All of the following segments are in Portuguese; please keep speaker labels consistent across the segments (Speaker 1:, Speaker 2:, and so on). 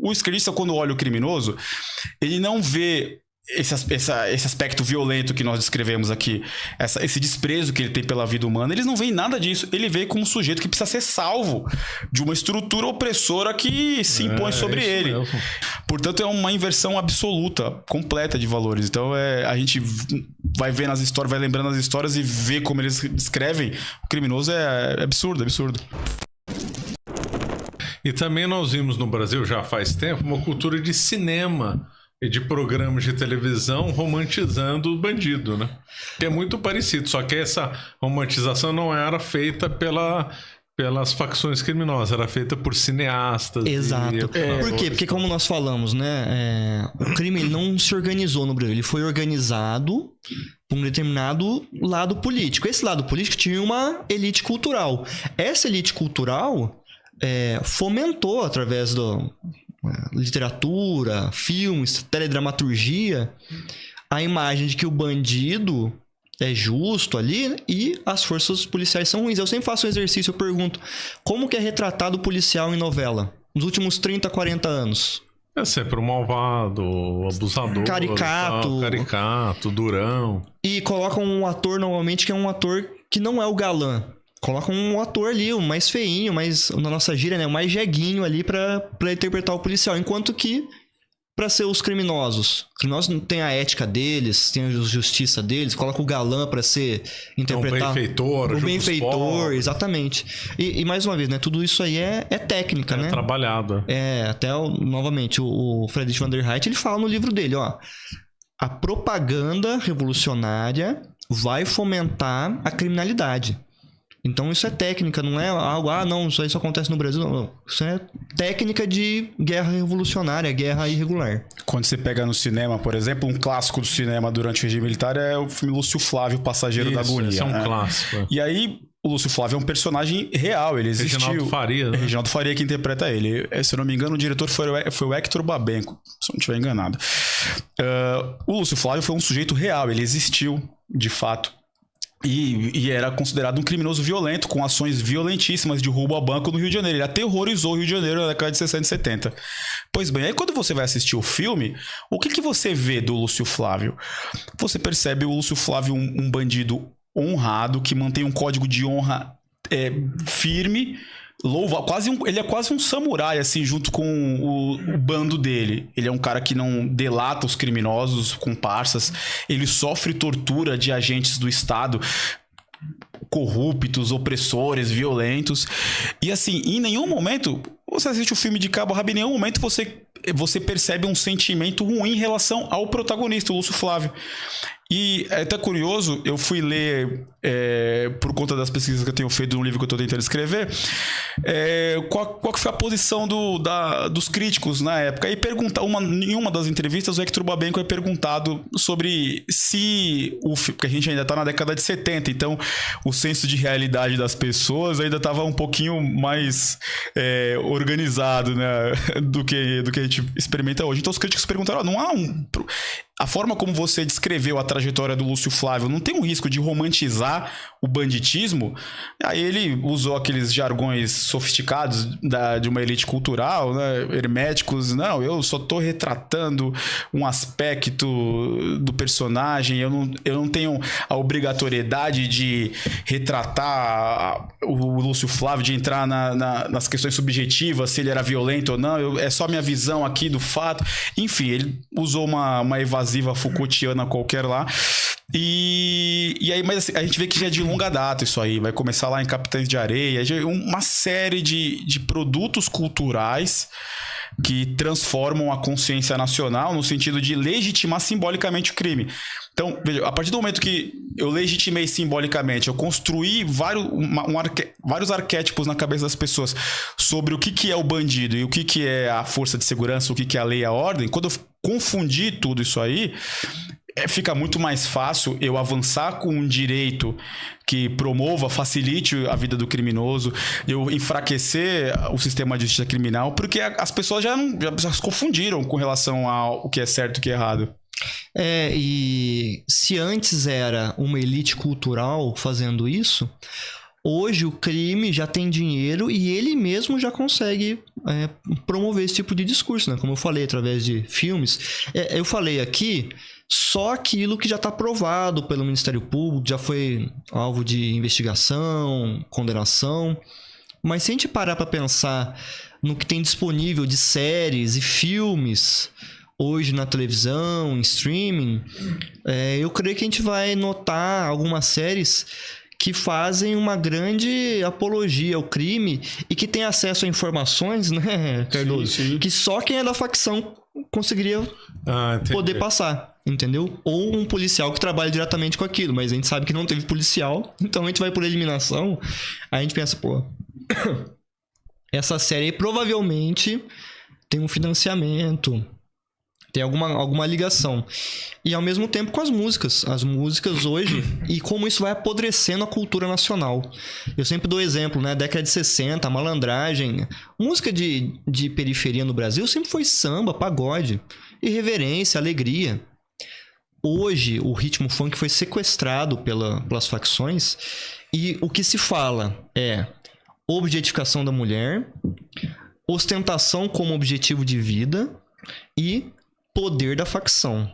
Speaker 1: O esquerdista, quando olha o criminoso, ele não vê esse aspecto violento que nós descrevemos aqui, esse desprezo que ele tem pela vida humana, eles não veem nada disso. Ele vê como um sujeito que precisa ser salvo de uma estrutura opressora que se impõe sobre ele. Mesmo. Portanto, é uma inversão absoluta, completa de valores. Então, a gente vai ver nas histórias, vai lembrando as histórias e vê como eles descrevem o criminoso. É absurdo, absurdo.
Speaker 2: E também nós vimos no Brasil, já faz tempo, uma cultura de cinema e de programas de televisão romantizando o bandido, né? Que é muito parecido, só que essa romantização não era feita pelas facções criminosas, era feita por cineastas.
Speaker 3: Exato. Por quê? Porque como nós falamos, né? O crime não se organizou no Brasil, ele foi organizado por um determinado lado político. Esse lado político tinha uma elite cultural. Essa elite cultural fomentou através do literatura, filmes, teledramaturgia, a imagem de que o bandido é justo ali e as forças policiais são ruins. Eu sempre faço um exercício, eu pergunto, como que é retratado o policial em novela? Nos últimos 30, 40 anos?
Speaker 2: É sempre o malvado, o abusador,
Speaker 3: caricato,
Speaker 2: durão.
Speaker 3: E colocam um ator normalmente que é um ator que não é o galã. Coloca um ator ali, o mais feinho, mais, na nossa gíria, né? O mais jeguinho ali pra interpretar o policial. Enquanto que, pra ser os criminosos não tem a ética deles, tem a justiça deles, coloca o galã pra ser interpretar.
Speaker 2: O
Speaker 3: benfeitor, exatamente. E mais uma vez, né? Tudo isso aí é técnica, né?
Speaker 2: Trabalhado.
Speaker 3: Novamente, o Friedrich von der Heydt, ele fala no livro dele, ó. A propaganda revolucionária vai fomentar a criminalidade. Então isso é técnica, não é algo, não, isso aí só acontece no Brasil, não. Isso é técnica de guerra revolucionária, guerra irregular.
Speaker 1: Quando você pega no cinema, por exemplo, um clássico do cinema durante o regime militar é o filme Lúcio Flávio, Passageiro da Agonia.
Speaker 2: Isso é um clássico.
Speaker 1: E aí, o Lúcio Flávio é um personagem real, ele existiu.
Speaker 2: Reginaldo Faria, né?
Speaker 1: Reginaldo Faria que interpreta ele. Se eu não me engano, o diretor foi o Hector Babenco, se eu não estiver enganado. O Lúcio Flávio foi um sujeito real, ele existiu, de fato. E era considerado um criminoso violento, com ações violentíssimas de roubo a banco no Rio de Janeiro. Ele aterrorizou o Rio de Janeiro na década de 60 e 70. Pois bem, aí quando você vai assistir o filme, o que você vê do Lúcio Flávio? Você percebe o Lúcio Flávio um bandido honrado, que mantém um código de honra firme, ele é quase um samurai, assim, junto com o bando dele. Ele é um cara que não delata os criminosos, comparsas. Ele sofre tortura de agentes do Estado, corruptos, opressores, violentos. E assim, em nenhum momento, você assiste o filme de cabo a rabo, em nenhum momento você percebe um sentimento ruim em relação ao protagonista, o Lúcio Flávio. E é até curioso, eu fui ler, por conta das pesquisas que eu tenho feito no livro que eu estou tentando escrever, qual que foi a posição dos críticos na época. E em uma das entrevistas, o Hector Babenco é perguntado sobre se porque a gente ainda está na década de 70, então o senso de realidade das pessoas ainda estava um pouquinho mais organizado, né, do que a gente experimenta hoje. Então os críticos perguntaram, não há a forma como você descreveu a trajetória do Lúcio Flávio não tem um risco de romantizar o banditismo? Aí ele usou aqueles jargões sofisticados de uma elite cultural, né, herméticos. Não, eu só estou retratando um aspecto do personagem, eu não tenho a obrigatoriedade de retratar o Lúcio Flávio, de entrar nas questões subjetivas, se ele era violento ou não, é só minha visão aqui do fato. Enfim, ele usou uma evasiva Foucaultiana qualquer lá. E aí, mas assim, a gente vê que já é de longa data isso aí. Vai começar lá em Capitães de Areia. Uma série de produtos culturais que transformam a consciência nacional no sentido de legitimar simbolicamente o crime. Então, veja, a partir do momento que eu legitimei simbolicamente, eu construí vários arquétipos na cabeça das pessoas sobre o que é o bandido e o que é a força de segurança, o que é a lei e a ordem. Quando eu confundir tudo isso aí, fica muito mais fácil eu avançar com um direito que promova, facilite a vida do criminoso, eu enfraquecer o sistema de justiça criminal, porque as pessoas já se confundiram com relação ao que é certo e o que é errado.
Speaker 3: E se antes era uma elite cultural fazendo isso, Hoje o crime já tem dinheiro e ele mesmo já consegue promover esse tipo de discurso, né? Como eu falei, através de filmes. Eu falei aqui só aquilo que já está provado pelo Ministério Público, já foi alvo de investigação, condenação. Mas se a gente parar para pensar no que tem disponível de séries e filmes hoje na televisão, em streaming, eu creio que a gente vai notar algumas séries que fazem uma grande apologia ao crime e que tem acesso a informações, né, Cardoso?
Speaker 1: Sim.
Speaker 3: Que só quem é da facção conseguiria poder passar, entendeu? Ou um policial que trabalha diretamente com aquilo, mas a gente sabe que não teve policial, então a gente vai por eliminação, aí a gente pensa, pô, essa série aí provavelmente tem um financiamento, tem alguma ligação. E ao mesmo tempo com as músicas. As músicas hoje, e como isso vai apodrecendo a cultura nacional. Eu sempre dou exemplo, né? Década de 60, malandragem. Música de periferia no Brasil sempre foi samba, pagode, irreverência, alegria. Hoje, o ritmo funk foi sequestrado pelas facções. E o que se fala é objetificação da mulher, ostentação como objetivo de vida e poder da facção.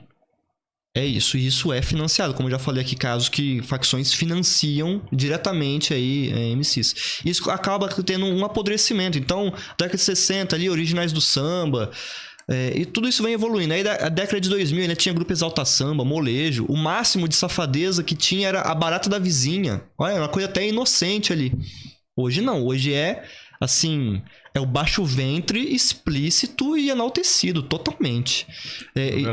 Speaker 3: É isso. E isso é financiado. Como eu já falei aqui, casos que facções financiam diretamente aí MCs. Isso acaba tendo um apodrecimento. Então, década de 60 ali, originais do samba. E tudo isso vem evoluindo. Aí, a década de 2000, né, tinha grupo Exalta Samba, molejo. O máximo de safadeza que tinha era a barata da vizinha. Olha, uma coisa até inocente ali. Hoje não. Hoje assim... É o baixo ventre explícito e enaltecido, totalmente.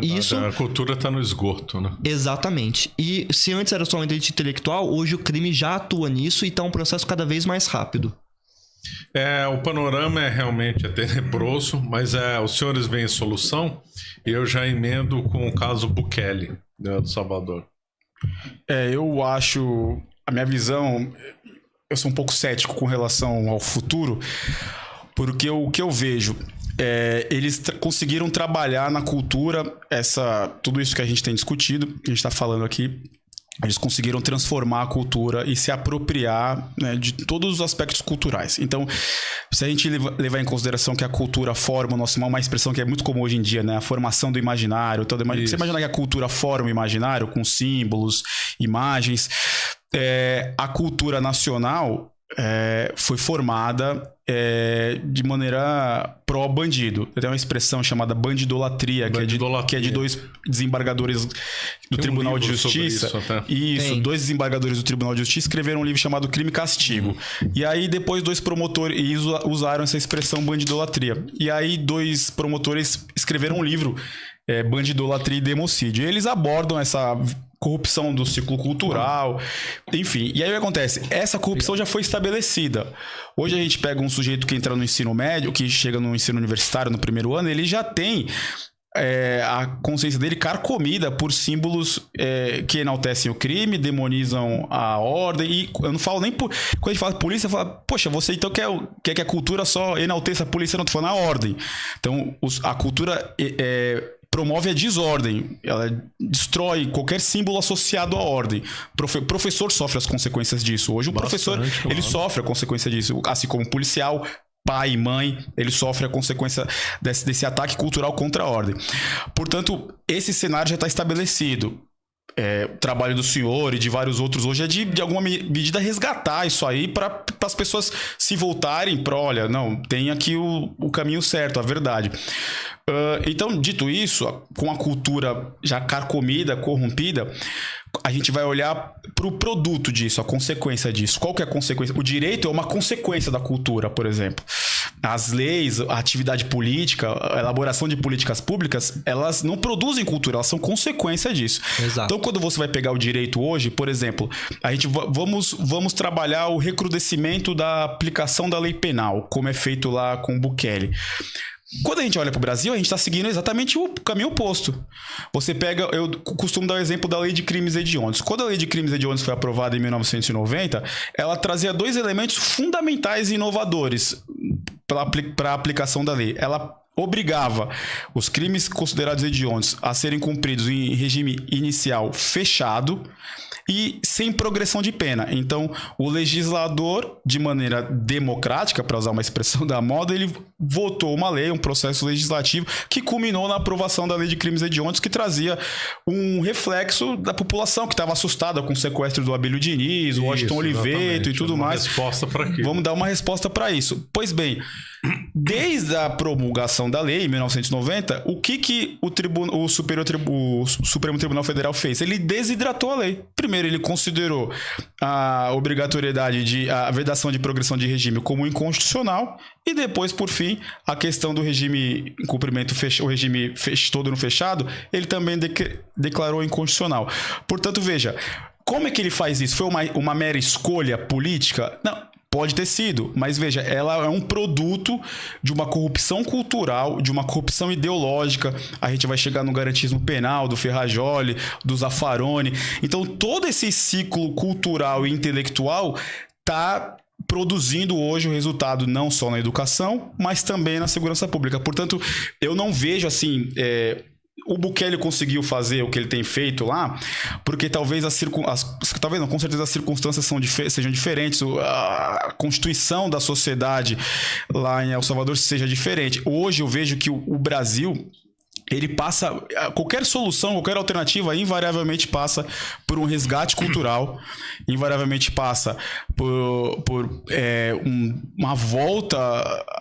Speaker 3: Isso...
Speaker 2: A cultura está no esgoto, né?
Speaker 3: Exatamente. E se antes era somente elite intelectual, hoje o crime já atua nisso e está um processo cada vez mais rápido.
Speaker 2: O panorama é realmente tenebroso, mas os senhores veem solução e eu já emendo com o caso Bukele, do Salvador.
Speaker 1: Eu acho... A minha visão... Eu sou um pouco cético com relação ao futuro, porque o que eu vejo eles conseguiram trabalhar na cultura tudo isso que a gente tem discutido, que a gente está falando aqui. Eles conseguiram transformar a cultura e se apropriar, né, de todos os aspectos culturais. Então, se a gente levar em consideração que a cultura forma o nosso... Uma expressão que é muito comum hoje em dia, né? A formação do imaginário. Você imagina que a cultura forma o imaginário com símbolos, imagens. A cultura nacional foi formada de maneira pró-bandido. Tem uma expressão chamada bandidolatria, que é de dois desembargadores do Tribunal de Justiça. Dois desembargadores do Tribunal de Justiça escreveram um livro chamado Crime e Castigo. E aí depois 2 promotores usaram essa expressão bandidolatria. E aí 2 promotores escreveram um livro, Bandidolatria e Democídio. E eles abordam essa corrupção do ciclo cultural, enfim. E aí o que acontece? Essa corrupção já foi estabelecida. Hoje a gente pega um sujeito que entra no ensino médio, que chega no ensino universitário no primeiro ano, ele já tem a consciência dele carcomida por símbolos que enaltecem o crime, demonizam a ordem. E eu não falo nem por... Quando a gente fala polícia, fala, poxa, você então quer que a cultura só enalteça a polícia? Não, tô falando a ordem. Então, a cultura... promove a desordem, ela destrói qualquer símbolo associado à ordem. Professor sofre as consequências disso. Hoje o professor ele sofre a consequência disso, assim como o policial, pai, mãe, ele sofre a consequência desse ataque cultural contra a ordem. Portanto, esse cenário já está estabelecido. O trabalho do senhor e de vários outros hoje é de alguma medida resgatar isso aí para as pessoas se voltarem para, olha, não, tem aqui o caminho certo, a verdade. Então, dito isso, com a cultura já carcomida, corrompida, a gente vai olhar para o produto disso, a consequência disso. Qual que é a consequência? O direito é uma consequência da cultura, por exemplo. As leis, a atividade política, a elaboração de políticas públicas, elas não produzem cultura, elas são consequência disso.
Speaker 3: Exato.
Speaker 1: Então, quando você vai pegar o direito hoje, por exemplo, a gente vamos trabalhar o recrudescimento da aplicação da lei penal, como é feito lá com o Bukele. Quando a gente olha para o Brasil, a gente está seguindo exatamente o caminho oposto. Você pega, eu costumo dar o exemplo da Lei de Crimes Hediondos. Quando a Lei de Crimes Hediondos foi aprovada em 1990, ela trazia 2 elementos fundamentais e inovadores para a aplicação da lei. Ela obrigava os crimes considerados hediondos a serem cumpridos em regime inicial fechado e sem progressão de pena. Então, o legislador, de maneira democrática, para usar uma expressão da moda, ele votou uma lei, um processo legislativo que culminou na aprovação da lei de crimes hediondos, que trazia um reflexo da população que estava assustada com o sequestro do Abílio Diniz, o Washington Oliveto e tudo mais. Vamos dar uma resposta para isso. Pois bem, desde a promulgação da lei, em 1990, o que o Supremo Tribunal Federal fez? Ele desidratou a lei. Primeiro, ele considerou a obrigatoriedade a vedação de progressão de regime como inconstitucional e depois, por fim, a questão do regime em cumprimento, o regime todo no fechado, ele também declarou inconstitucional. Portanto, veja, como é que ele faz isso? Foi uma mera escolha política? Não. Pode ter sido, mas veja, ela é um produto de uma corrupção cultural, de uma corrupção ideológica. A gente vai chegar no garantismo penal, do Ferrajoli, do Zaffaroni. Então, todo esse ciclo cultural e intelectual está produzindo hoje o resultado não só na educação, mas também na segurança pública. Portanto, eu não vejo assim... O Bukele conseguiu fazer o que ele tem feito lá, porque talvez talvez não, com certeza as circunstâncias sejam diferentes, a constituição da sociedade lá em El Salvador seja diferente. Hoje eu vejo que o Brasil, ele passa, qualquer solução, qualquer alternativa invariavelmente passa por um resgate cultural, invariavelmente passa por uma volta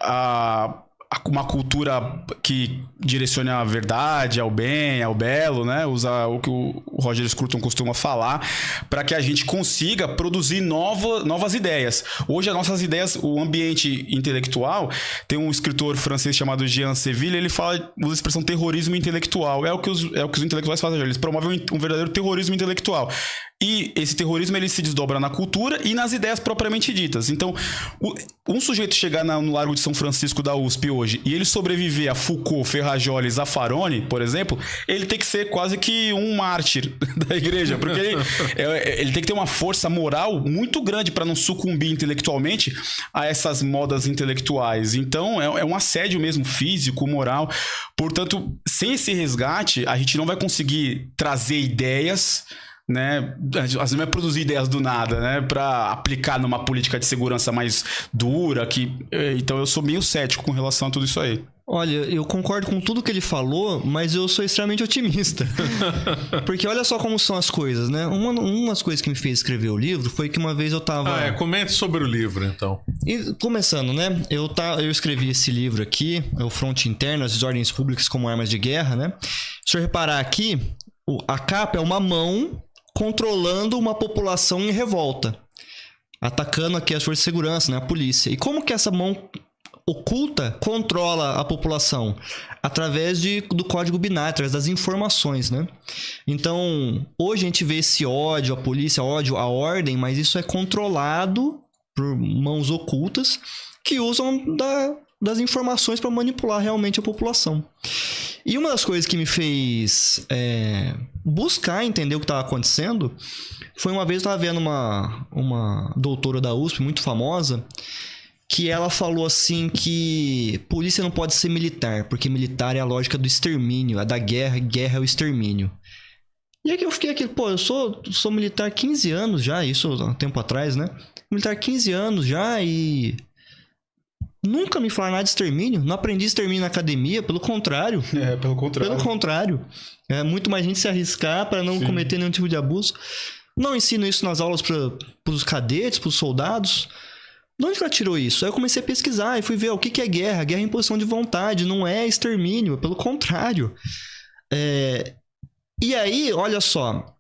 Speaker 1: a uma cultura que direcione a verdade, ao bem, ao belo, né? Usar o que o Roger Scruton costuma falar, para que a gente consiga produzir novas ideias. Hoje, as nossas ideias, o ambiente intelectual, tem um escritor francês chamado Jean Seville, ele usa a expressão terrorismo intelectual. É o que os intelectuais fazem, eles promovem um verdadeiro terrorismo intelectual. E esse terrorismo, ele se desdobra na cultura e nas ideias propriamente ditas. Então, um sujeito chegar no Largo de São Francisco da USP hoje e ele sobreviver a Foucault, Ferrajoli, Zaffaroni, por exemplo, ele tem que ser quase que um mártir da igreja, porque ele tem que ter uma força moral muito grande para não sucumbir intelectualmente a essas modas intelectuais. Então, é um assédio mesmo físico, moral. Portanto, sem esse resgate, a gente não vai conseguir trazer ideias, né? Às vezes não é produzir ideias do nada, né? Para aplicar numa política de segurança mais dura. Então eu sou meio cético com relação a tudo isso aí.
Speaker 3: Olha, eu concordo com tudo que ele falou, mas eu sou extremamente otimista. Porque olha só como são as coisas, né? Uma das coisas que me fez escrever o livro foi que uma vez eu tava...
Speaker 2: comente sobre o livro, então.
Speaker 3: E, começando, né? Eu escrevi esse livro aqui, é o Fronte Interno, as Desordens Públicas como Armas de Guerra, né? Se eu reparar aqui, a capa é uma mão controlando uma população em revolta, atacando aqui as forças de segurança, né, a polícia. E como que essa mão oculta controla a população? Através do código binário, através das informações, né? Então, hoje a gente vê esse ódio à polícia, ódio à ordem, mas isso é controlado por mãos ocultas que usam das informações para manipular realmente a população. E uma das coisas que me fez buscar entender o que estava acontecendo foi uma vez eu estava vendo uma doutora da USP muito famosa, que ela falou assim que polícia não pode ser militar, porque militar é a lógica do extermínio, a da guerra é o extermínio. E aí eu fiquei aqui, eu sou militar há 15 anos já, isso há um tempo atrás, né? Militar há 15 anos já e... nunca me falaram nada de extermínio. Não aprendi extermínio na academia, pelo contrário.
Speaker 1: Pelo contrário.
Speaker 3: Pelo contrário. É muito mais gente se arriscar para não cometer nenhum tipo de abuso. Não ensino isso nas aulas para os cadetes, para os soldados. De onde ela tirou isso? Aí eu comecei a pesquisar e fui ver o que é guerra. Guerra é imposição de vontade, não é extermínio, pelo contrário. E aí, olha só.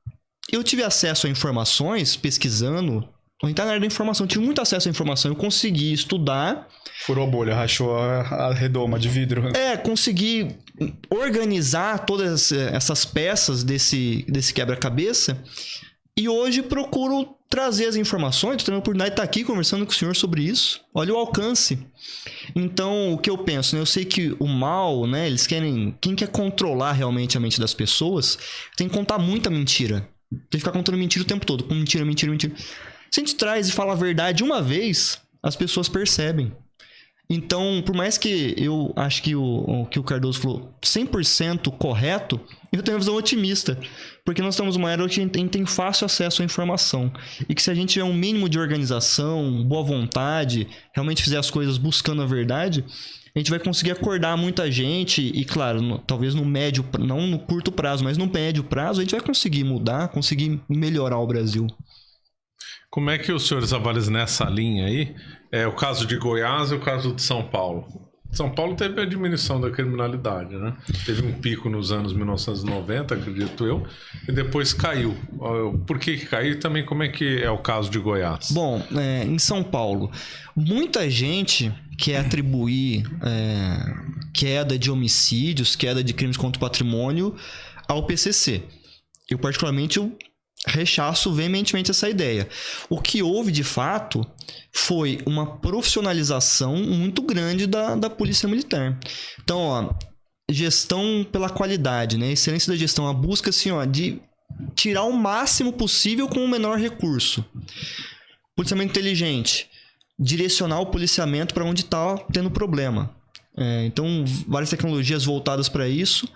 Speaker 3: Eu tive acesso a informações pesquisando. A gente tá na área da informação, eu tive muito acesso à informação, eu consegui estudar.
Speaker 1: Furou a bolha, rachou a redoma de vidro.
Speaker 3: Consegui organizar todas essas peças desse quebra-cabeça. E hoje procuro trazer as informações. Estou tendo a oportunidade de estar aqui conversando com o senhor sobre isso. Olha o alcance. Então, o que eu penso, né? Eu sei que o mal, né? Eles querem... Quem quer controlar realmente a mente das pessoas tem que contar muita mentira. Tem que ficar contando mentira o tempo todo. Com mentira, mentira, mentira. Se a gente traz e fala a verdade uma vez, as pessoas percebem. Então, por mais que eu acho que o Cardoso falou 100% correto, eu tenho uma visão otimista. Porque nós estamos numa era que a gente tem fácil acesso à informação. E que se a gente tiver um mínimo de organização, boa vontade, realmente fizer as coisas buscando a verdade, a gente vai conseguir acordar muita gente. E claro, talvez no médio, não no curto prazo, mas no médio prazo, a gente vai conseguir mudar, conseguir melhorar o Brasil.
Speaker 2: Como é que os senhores avaliam nessa linha aí? O caso de Goiás e o caso de São Paulo. São Paulo teve a diminuição da criminalidade, né? Teve um pico nos anos 1990, acredito eu, e depois caiu. Por que caiu? E também como é que é o caso de Goiás?
Speaker 3: Bom, em São Paulo, muita gente quer atribuir queda de homicídios, queda de crimes contra o patrimônio ao PCC. Eu, particularmente, rechaço veementemente essa ideia. O que houve, de fato, foi uma profissionalização muito grande da Polícia Militar. Então, ó, gestão pela qualidade, né? Excelência da gestão, a busca, assim, ó, de tirar o máximo possível com o menor recurso. Policiamento inteligente, direcionar o policiamento para onde está tendo problema. Então, várias tecnologias voltadas para isso.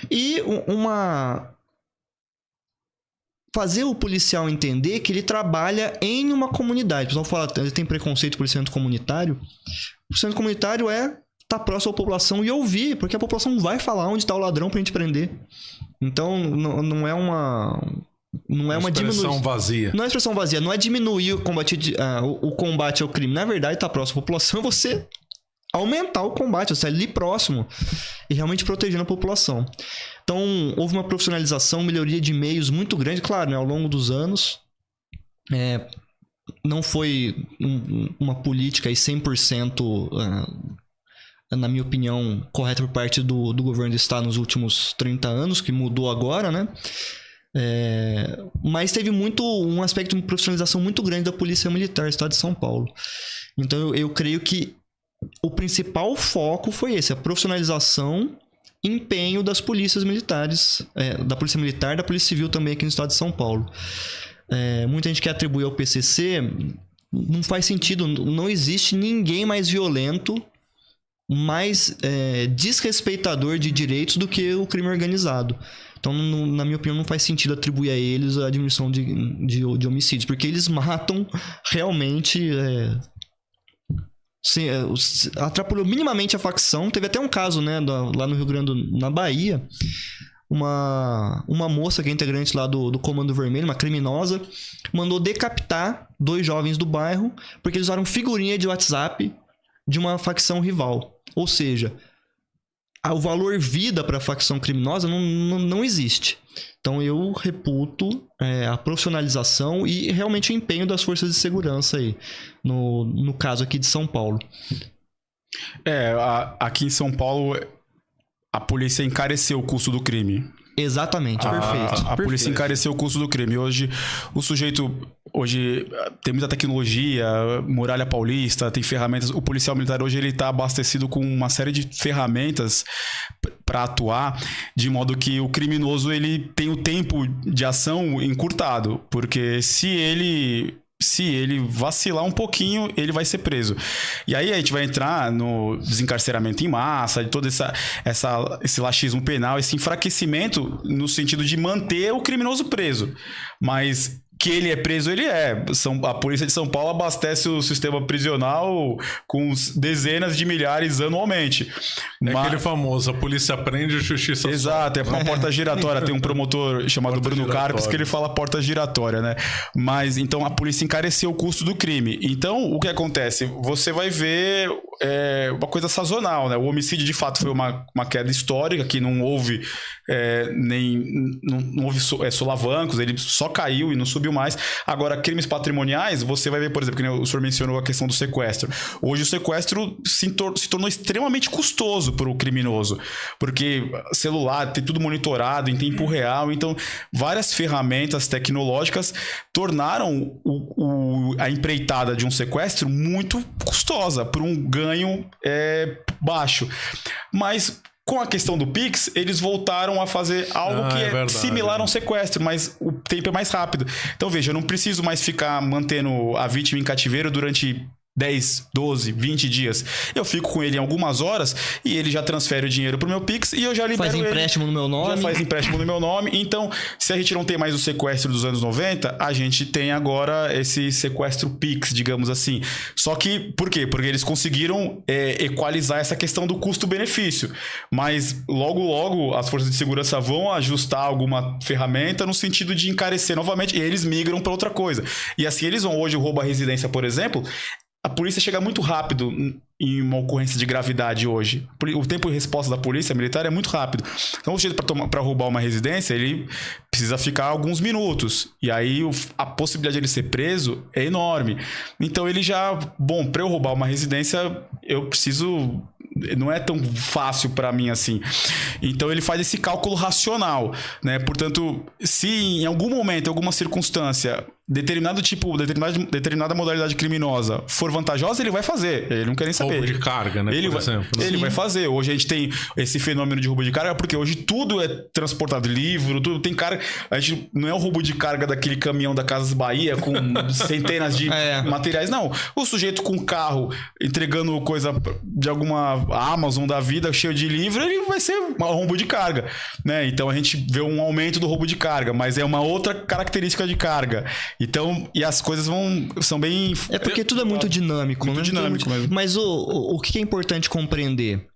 Speaker 3: E fazer o policial entender que ele trabalha em uma comunidade. O pessoal fala, ele tem preconceito por policiamento comunitário. O policiamento comunitário estar próximo à população e ouvir, porque a população vai falar onde está o ladrão pra gente prender. Então, não é uma
Speaker 2: expressão vazia.
Speaker 3: Não é expressão vazia, não é diminuir o combate ao crime. Na verdade, estar próximo à população é você aumentar o combate, você ali próximo e realmente protegendo a população. Então, houve uma profissionalização, melhoria de meios muito grande, claro, né, ao longo dos anos. Não foi uma política aí 100%, na minha opinião, correta por parte do governo do estado nos últimos 30 anos, que mudou agora, né? Mas teve um aspecto de profissionalização muito grande da Polícia Militar do estado de São Paulo. Então, eu creio que o principal foco foi esse, a profissionalização, empenho das polícias militares, da Polícia Militar, da Polícia Civil também aqui no estado de São Paulo. Muita gente quer atribuir ao PCC, não faz sentido, não existe ninguém mais violento, mais desrespeitador de direitos do que o crime organizado. Então, na minha opinião, não faz sentido atribuir a eles a diminuição de homicídios, porque eles matam realmente... atrapalhou minimamente a facção. Teve até um caso, né, lá no Rio Grande, na Bahia, uma moça que é integrante lá do Comando Vermelho, uma criminosa, mandou decapitar 2 jovens do bairro porque eles usaram figurinha de WhatsApp de uma facção rival. Ou seja, o valor vida para a facção criminosa não existe. Então eu reputo a profissionalização e realmente o empenho das forças de segurança aí, no caso aqui de São Paulo.
Speaker 1: Aqui em São Paulo a polícia encareceu o custo do crime.
Speaker 3: Exatamente, perfeito.
Speaker 1: A polícia encareceu o custo do crime. Hoje tem muita tecnologia, muralha paulista, tem ferramentas. O policial militar hoje ele está abastecido com uma série de ferramentas para atuar, de modo que o criminoso ele tem o tempo de ação encurtado, porque se ele vacilar um pouquinho, ele vai ser preso. E aí a gente vai entrar no desencarceramento em massa, de todo esse laxismo penal, esse enfraquecimento no sentido de manter o criminoso preso. Mas que ele é preso, ele é. A polícia de São Paulo abastece o sistema prisional com dezenas de milhares anualmente.
Speaker 2: Aquele famoso, a polícia prende, a justiça...
Speaker 1: Exato, é uma porta giratória. Tem um promotor chamado Bruno Carpes que ele fala porta giratória, né? Mas, então, a polícia encareceu o custo do crime. Então, o que acontece? Você vai ver uma coisa sazonal, né? O homicídio, de fato, foi uma queda histórica, que não houve não houve solavancos, ele só caiu e não subiu mais. Agora, crimes patrimoniais, você vai ver, por exemplo, que o senhor mencionou a questão do sequestro. Hoje o sequestro se tornou extremamente custoso para o criminoso, porque celular, tem tudo monitorado em tempo real, então várias ferramentas tecnológicas tornaram a empreitada de um sequestro muito custosa, por um ganho baixo. Mas com a questão do Pix, eles voltaram a fazer algo que é verdade, similar a um sequestro, mas o tempo é mais rápido. Então, veja, eu não preciso mais ficar mantendo a vítima em cativeiro durante 10, 12, 20 dias. Eu fico com ele em algumas horas e ele já transfere o dinheiro pro meu Pix e eu já libero
Speaker 3: Faz
Speaker 1: ele.
Speaker 3: empréstimo no meu nome.
Speaker 1: Já faz empréstimo no meu nome. Então, se a gente não tem mais o sequestro dos anos 90, a gente tem agora esse sequestro Pix, digamos assim. Só que, por quê? Porque eles conseguiram equalizar essa questão do custo-benefício. Mas logo as forças de segurança vão ajustar alguma ferramenta no sentido de encarecer novamente e eles migram para outra coisa. E assim eles vão. Hoje o roubo à residência, por exemplo, a polícia chega muito rápido em uma ocorrência de gravidade hoje. O tempo de resposta da polícia militar é muito rápido. Então, o jeito para roubar uma residência, ele precisa ficar alguns minutos. E aí, a possibilidade de ele ser preso é enorme. Então, ele já... Bom, para eu roubar uma residência, eu preciso... Não é tão fácil para mim assim. Então ele faz esse cálculo racional, né? Portanto, se em algum momento, em alguma circunstância, determinada modalidade criminosa for vantajosa, ele vai fazer. Ele não quer nem saber.
Speaker 2: Roubo de carga, né?
Speaker 1: Ele vai fazer. Hoje a gente tem esse fenômeno de roubo de carga, porque hoje tudo é transportado, livro, tudo tem carga. A gente não é o roubo de carga daquele caminhão da Casas Bahia com centenas de materiais, não. O sujeito com carro entregando coisa de alguma Amazon da vida cheio de livro, ele vai ser um roubo de carga, né? Então a gente vê um aumento do roubo de carga, mas é uma outra característica de carga. Então, e as coisas são bem...
Speaker 3: É porque tudo é muito dinâmico,
Speaker 1: muito
Speaker 3: né?
Speaker 1: dinâmico mesmo.
Speaker 3: Mas o que é importante compreender?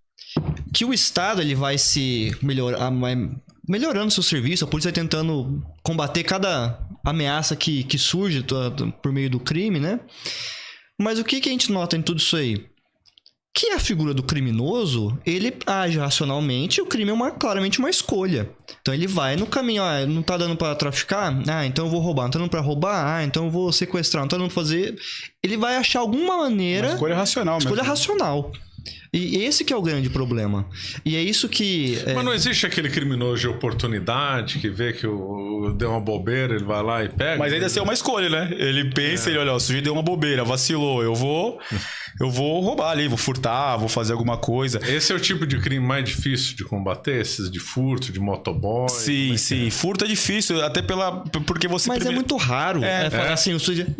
Speaker 3: Que o Estado ele vai se melhorando seu serviço, a polícia vai tentando combater cada ameaça que surge por meio do crime, né? Mas o que a gente nota em tudo isso aí? Que a figura do criminoso, ele age racionalmente, o crime é claramente uma escolha. Então ele vai no caminho, não tá dando pra traficar? Então eu vou roubar. Não tá dando pra roubar? Então eu vou sequestrar. Não tá dando pra fazer... Ele vai achar alguma maneira...
Speaker 1: Uma escolha racional mesmo.
Speaker 3: Escolha racional. E esse que é o grande problema. E é isso que...
Speaker 2: Mas não existe aquele criminoso de oportunidade que vê que deu uma bobeira, ele vai lá e pega?
Speaker 1: Mas ainda assim é uma escolha, né? Ele pensa, ele olha, o sujeito deu uma bobeira, vacilou, eu vou roubar ali, vou furtar, vou fazer alguma coisa.
Speaker 2: Esse é o tipo de crime mais difícil de combater? Esses de furto, de motoboy?
Speaker 1: Sim. Furto é difícil, até porque você...
Speaker 3: Mas é muito raro. Assim,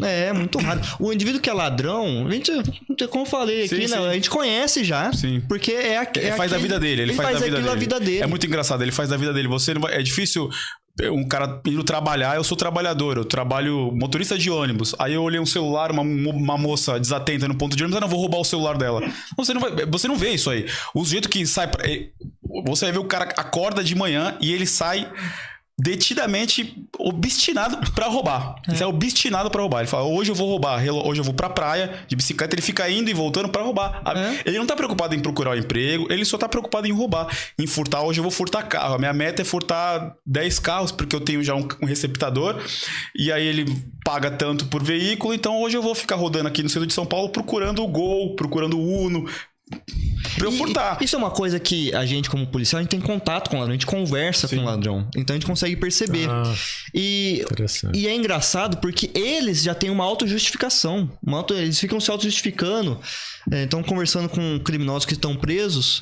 Speaker 3: é muito raro. O indivíduo que é ladrão, a gente, como eu falei aqui, né, a gente conhece já.
Speaker 1: Sim.
Speaker 3: Porque
Speaker 1: faz da vida dele. Ele faz da vida dele. É muito engraçado, ele faz da vida dele. Você não vai, é difícil... Um cara indo trabalhar, eu sou trabalhador, eu trabalho motorista de ônibus. Aí eu olhei um celular, uma moça desatenta no ponto de ônibus, não vou roubar o celular dela. Você não vê isso aí. O sujeito que sai... Você vai ver o cara acorda de manhã e ele sai detidamente obstinado pra roubar. Ele é obstinado pra roubar. Ele fala, hoje eu vou roubar, hoje eu vou pra praia de bicicleta. Ele fica indo e voltando pra roubar. Ele não tá preocupado em procurar um emprego, ele só tá preocupado em roubar, em furtar. Hoje eu vou furtar carro. A minha meta é furtar 10 carros, porque eu tenho já um receptador. E aí ele paga tanto por veículo. Então hoje eu vou ficar rodando aqui no centro de São Paulo procurando o Gol, procurando o Uno, pra eu furtar.
Speaker 3: Isso é uma coisa que a gente, como policial, a gente tem contato com o ladrão, a gente conversa com o ladrão. Então a gente consegue perceber. E é engraçado porque eles já têm uma autojustificação. Eles ficam se autojustificando. Estão conversando com criminosos que estão presos.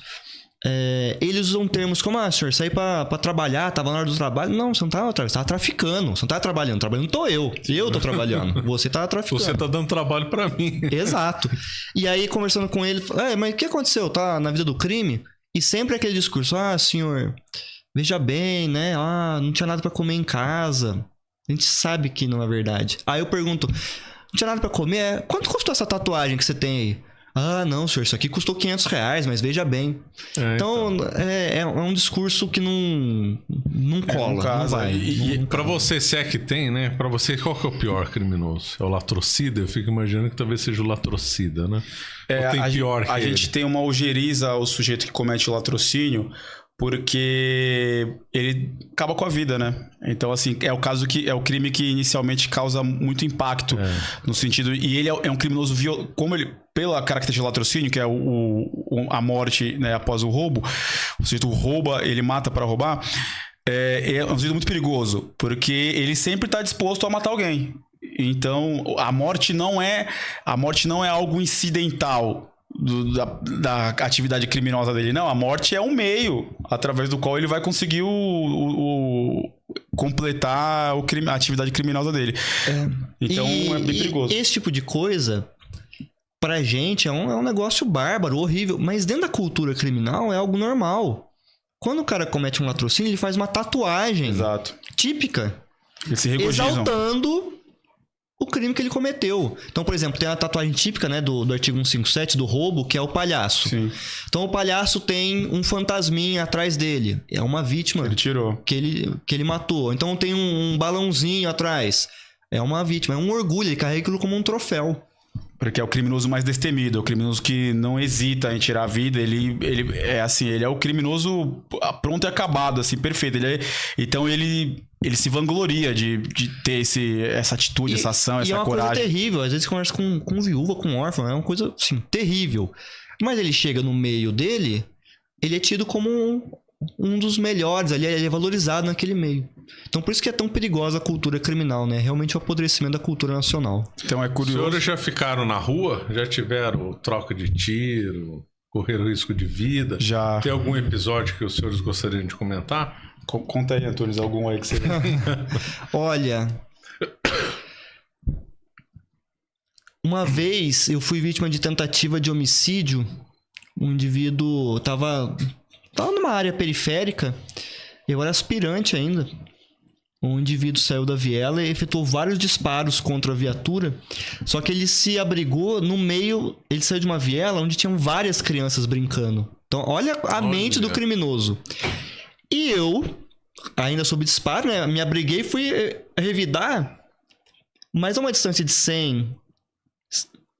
Speaker 3: Eles usam termos como, senhor, saí pra trabalhar, tava na hora do trabalho. Não, você não tava trabalhando, você tava traficando. Você não tava trabalhando tô eu. Eu tô trabalhando. Você tá traficando.
Speaker 2: Você tá dando trabalho pra mim.
Speaker 3: Exato. E aí, conversando com ele, mas o que aconteceu? Tá na vida do crime? E sempre aquele discurso, senhor, veja bem, né? Não tinha nada pra comer em casa. A gente sabe que não é verdade. Aí eu pergunto, não tinha nada pra comer? Quanto custou essa tatuagem que você tem aí? Não, senhor, isso aqui custou R$500, mas veja bem. Então, é um discurso que não cola, não vai.
Speaker 2: E pra você, se é que tem, né? Pra você, qual que é o pior criminoso? É o latrocida? Eu fico imaginando que talvez seja o latrocida, né? Ou tem pior que
Speaker 1: a
Speaker 2: ele?
Speaker 1: gente tem uma algeriza ao sujeito que comete o latrocínio, porque ele acaba com a vida, né? Então, assim, é o crime que inicialmente causa muito impacto no sentido... E ele é um criminoso violento, como ele... Pela característica de latrocínio, que é a morte, né, após o roubo, o sujeito rouba, ele mata para roubar, é um sujeito muito perigoso, porque ele sempre está disposto a matar alguém. Então, a morte não é algo incidental da atividade criminosa dele. Não, a morte é um meio através do qual ele vai conseguir completar a atividade criminosa dele. Então, é bem perigoso.
Speaker 3: Esse tipo de coisa... pra gente é um negócio bárbaro, horrível. Mas dentro da cultura criminal é algo normal. Quando o cara comete um latrocínio, ele faz uma tatuagem
Speaker 1: Exato.
Speaker 3: típica,
Speaker 1: Eles se regozijam.
Speaker 3: exaltando o crime que ele cometeu. Então, por exemplo, tem a tatuagem típica, né, do artigo 157 do roubo, que é o palhaço.
Speaker 1: Sim.
Speaker 3: Então, o palhaço tem um fantasminha atrás dele. É uma vítima
Speaker 1: Ele tirou.
Speaker 3: que ele matou. Então, tem um balãozinho atrás. É uma vítima, é um orgulho. Ele carrega aquilo como um troféu.
Speaker 1: Porque é o criminoso mais destemido, é o criminoso que não hesita em tirar a vida. Ele é assim, ele é o criminoso pronto e acabado, assim, perfeito. Então ele se vangloria de ter essa atitude, essa ação, essa
Speaker 3: e é uma
Speaker 1: coragem.
Speaker 3: coisa terrível. Às vezes conversa com viúva, com órfão. É uma coisa, assim, terrível. Mas ele chega no meio dele, ele é tido como um dos melhores ali. Ele é valorizado naquele meio. Então por isso que é tão perigosa a cultura criminal, né? Realmente o apodrecimento da cultura nacional.
Speaker 1: Então é
Speaker 2: Os
Speaker 1: curioso.
Speaker 2: senhores já ficaram na rua? Já tiveram troca de tiro? Correram risco de vida?
Speaker 1: Já.
Speaker 2: Tem algum episódio que os senhores gostariam de comentar?
Speaker 1: Conta aí, Antunes, algum aí que você...
Speaker 3: Olha, uma vez eu fui vítima de tentativa de homicídio. Um indivíduo tava numa área periférica. Eu era aspirante ainda. Um indivíduo saiu da viela e efetuou vários disparos contra a viatura. Só que ele se abrigou no meio... Ele saiu de uma viela onde tinham várias crianças brincando. Então, olha a mente do criminoso. E eu, ainda sob disparo, né? Me abriguei e fui revidar. Mas a uma distância de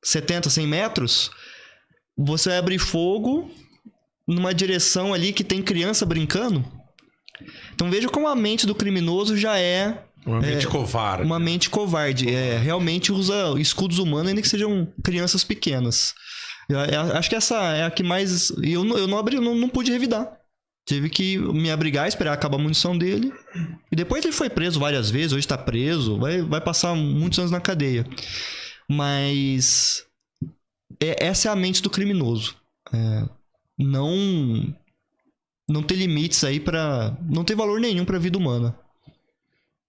Speaker 3: 70, 100 metros, você vai abrir fogo numa direção ali que tem criança brincando. Então veja como a mente do criminoso já é...
Speaker 2: Uma mente covarde.
Speaker 3: Uma mente covarde. Realmente usa escudos humanos, ainda que sejam crianças pequenas. Eu acho que essa é a que mais... Eu não pude revidar. Tive que me abrigar, esperar acabar a munição dele. E depois ele foi preso várias vezes, hoje tá preso. Vai passar muitos anos na cadeia. Mas... essa é a mente do criminoso. Não ter limites aí pra... Não ter valor nenhum pra vida humana.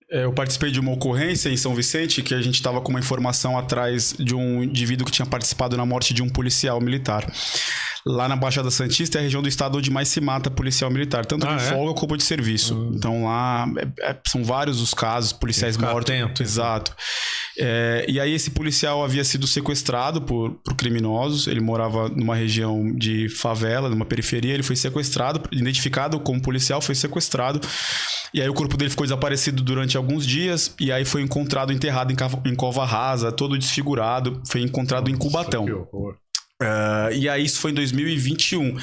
Speaker 1: Eu participei de uma ocorrência em São Vicente que a gente estava com uma informação atrás de um indivíduo que tinha participado na morte de um policial militar. Lá na Baixada Santista é a região do estado onde mais se mata policial militar, tanto de folga como de serviço. Então lá são vários os casos, policiais mortos.
Speaker 2: Atento,
Speaker 1: exato. E aí esse policial havia sido sequestrado por criminosos. Ele morava numa região de favela, numa periferia. Ele foi sequestrado, identificado como policial, foi sequestrado. E aí o corpo dele ficou desaparecido durante alguns dias. E aí foi encontrado enterrado em cova rasa, todo desfigurado. Foi encontrado em Cubatão.
Speaker 2: Que horror.
Speaker 1: E aí isso foi em 2021.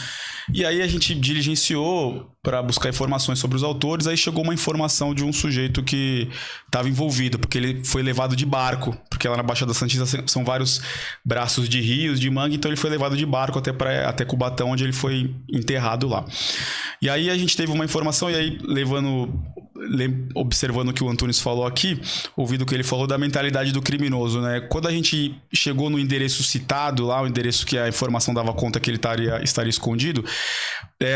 Speaker 1: E aí a gente diligenciou para buscar informações sobre os autores. Aí chegou uma informação de um sujeito que estava envolvido, porque ele foi levado de barco, porque lá na Baixada Santista são vários braços de rios, de mangue, então ele foi levado de barco até Cubatão, onde ele foi enterrado lá. E aí a gente teve uma informação, e aí observando o que o Antunes falou aqui, ouvindo o que ele falou da mentalidade do criminoso, né? Quando a gente chegou no endereço citado lá, o endereço que a informação dava conta que ele estaria escondido,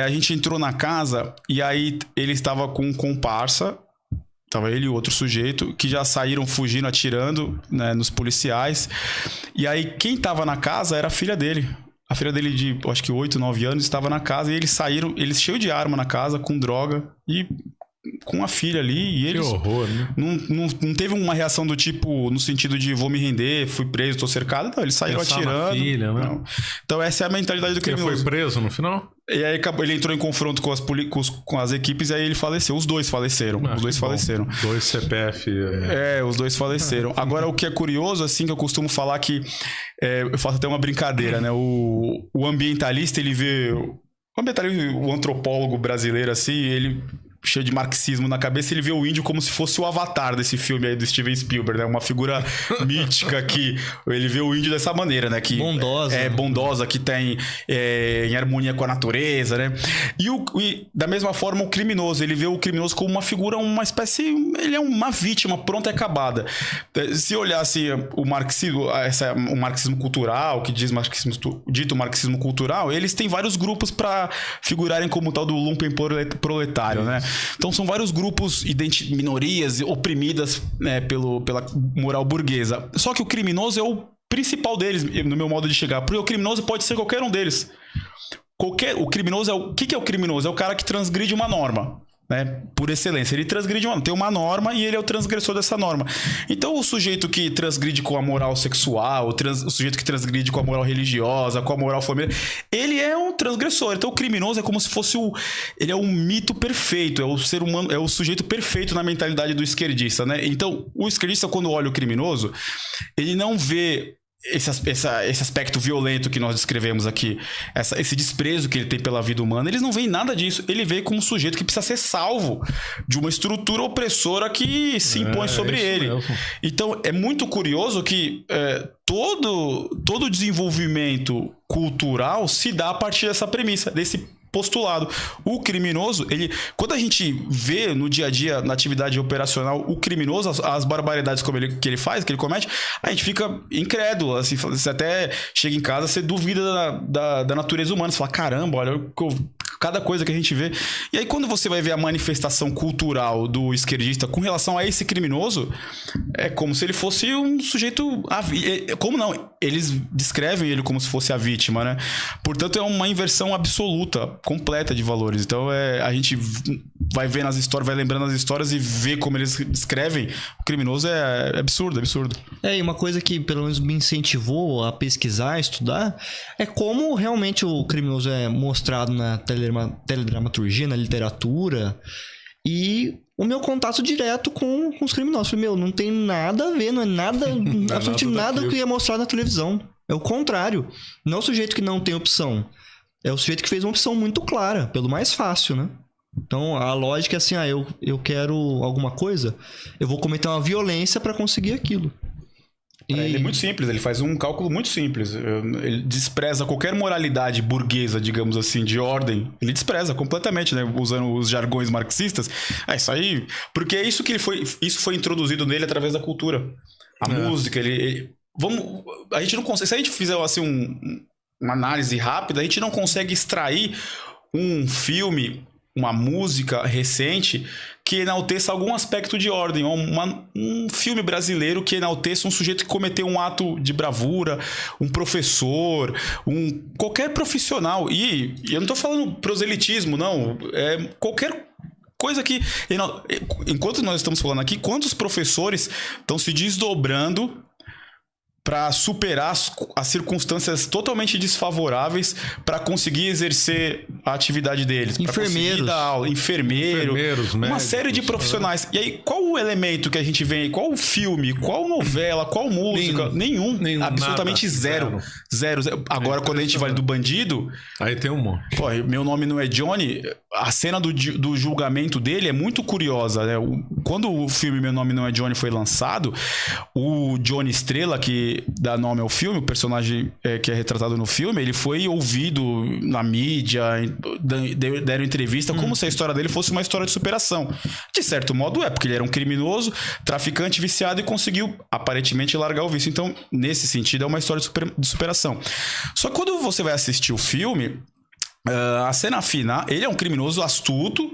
Speaker 1: a gente entrou na casa e aí ele estava com um comparsa, estava ele e outro sujeito, que já saíram fugindo, atirando, né, nos policiais. E aí quem estava na casa era a filha dele. A filha dele de, acho que 8, 9 anos, estava na casa e eles saíram, eles cheios de arma na casa, com droga e com a filha ali. E eles...
Speaker 2: Que horror, né?
Speaker 1: Não teve uma reação do tipo, no sentido de vou me render, fui preso, tô cercado. Não, eles saíram atirando.
Speaker 2: Filha, né?
Speaker 1: Não. Então essa é a mentalidade do criminoso.
Speaker 2: Ele foi preso no final?
Speaker 1: E aí ele entrou em confronto com as equipes e aí ele faleceu. Os dois faleceram. Os dois faleceram.
Speaker 2: 2 CPF.
Speaker 1: Os dois faleceram. Agora, o que é curioso, assim, que eu costumo falar que... eu faço até uma brincadeira, né? O ambientalista, ele vê... O antropólogo brasileiro, assim, ele... cheio de marxismo na cabeça, ele vê o índio como se fosse o avatar desse filme aí do Steven Spielberg, né? Uma figura mítica que ele vê o índio dessa maneira, né? Que
Speaker 3: bondosa.
Speaker 1: Bondosa, que tem em harmonia com a natureza, né? E da mesma forma o criminoso, ele vê o criminoso como uma figura, uma espécie... Ele é uma vítima pronta e acabada. Se olhasse o marxismo cultural, que diz dito marxismo cultural, eles têm vários grupos para figurarem como tal do lumpen proletário, né? Então são vários grupos, minorias oprimidas, né, pela moral burguesa. Só que o criminoso é o principal deles, no meu modo de chegar. Porque o criminoso pode ser qualquer um deles. O criminoso o que é o criminoso? É o cara que transgride uma norma. Né, por excelência, ele transgride tem uma norma e ele é o transgressor dessa norma. Então o sujeito que transgride com a moral sexual, o sujeito que transgride com a moral religiosa, com a moral familiar, ele é um transgressor. Então o criminoso é como se fosse ele é um mito perfeito, é o ser humano, é o sujeito perfeito na mentalidade do esquerdista, né? Então o esquerdista, quando olha o criminoso, ele não vê esse aspecto violento que nós descrevemos aqui, esse desprezo que ele tem pela vida humana, eles não veem nada disso. Ele vê como um sujeito que precisa ser salvo de uma estrutura opressora que se impõe sobre ele. Mesmo. Então, é muito curioso que todo desenvolvimento cultural se dá a partir dessa premissa, desse postulado. O criminoso, quando a gente vê no dia a dia, na atividade operacional, o criminoso, as barbaridades que ele faz, que ele comete, a gente fica incrédulo. Assim, você até chega em casa, você duvida da natureza humana. Você fala, caramba, olha cada coisa que a gente vê. E aí, quando você vai ver a manifestação cultural do esquerdista com relação a esse criminoso, é como se ele fosse um sujeito... Como não? Eles descrevem ele como se fosse a vítima, né? Portanto, é uma inversão absoluta, completa de valores. Então, a gente vai vendo as histórias, vai lembrando as histórias e vê como eles descrevem o criminoso. É absurdo, absurdo.
Speaker 3: E uma coisa que pelo menos me incentivou a pesquisar, a estudar, é como realmente o criminoso é mostrado na teledramaturgia, na literatura, e o meu contato direto com os criminosos. Falei, não tem nada a ver, não é nada, absolutamente nada que ia mostrar na televisão. É o contrário. Não é o sujeito que não tem opção. É o sujeito que fez uma opção muito clara, pelo mais fácil, né? Então, a lógica é assim, eu quero alguma coisa, eu vou cometer uma violência para conseguir aquilo.
Speaker 1: Ele é muito simples, ele faz um cálculo muito simples. Ele despreza qualquer moralidade burguesa, digamos assim, de ordem. Ele despreza completamente, né? Usando os jargões marxistas. Isso aí... Porque é isso que isso foi introduzido nele através da cultura. A música, a gente não consegue... Se a gente fizer assim, uma análise rápida, a gente não consegue extrair um filme, uma música recente que enalteça algum aspecto de ordem, um filme brasileiro que enalteça um sujeito que cometeu um ato de bravura, um professor, qualquer profissional. E eu não estou falando proselitismo, não. É qualquer coisa que... Enquanto nós estamos falando aqui, quantos professores estão se desdobrando para superar as circunstâncias totalmente desfavoráveis para conseguir exercer a atividade deles.
Speaker 3: Enfermeiros.
Speaker 1: Dar aula, enfermeiros, uma médicos, série de profissionais. E aí, qual o elemento que a gente vê? Qual o filme? Qual novela? Qual música? Nenhum. Absolutamente nada, zero. Agora, quando a gente vai do bandido...
Speaker 2: Aí tem um monte.
Speaker 1: Pô, Meu Nome Não É Johnny... A cena do julgamento dele é muito curiosa, né? Quando o filme Meu Nome Não É Johnny foi lançado, o Johnny Estrela, que dá nome ao filme, o personagem que é retratado no filme, ele foi ouvido na mídia, deram entrevista, como se a história dele fosse uma história de superação. De certo modo porque ele era um criminoso, traficante, viciado e conseguiu, aparentemente, largar o vício. Então, nesse sentido, é uma história de superação. Só que quando você vai assistir o filme... a cena final, ele é um criminoso astuto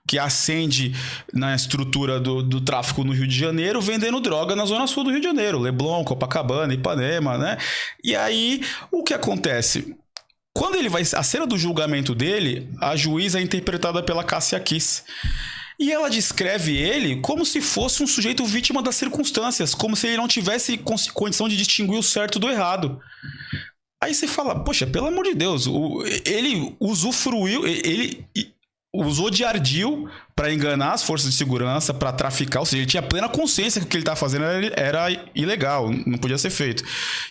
Speaker 1: que ascende na estrutura do tráfico no Rio de Janeiro, vendendo droga na zona sul do Rio de Janeiro, Leblon, Copacabana, Ipanema, né? E aí, o que acontece? Quando a cena do julgamento dele, a juíza é interpretada pela Cássia Kiss. E ela descreve ele como se fosse um sujeito vítima das circunstâncias, como se ele não tivesse condição de distinguir o certo do errado. Aí você fala, poxa, pelo amor de Deus, ele usufruiu, ele usou de ardil para enganar as forças de segurança, para traficar, ou seja, ele tinha plena consciência que o que ele estava fazendo era ilegal, não podia ser feito.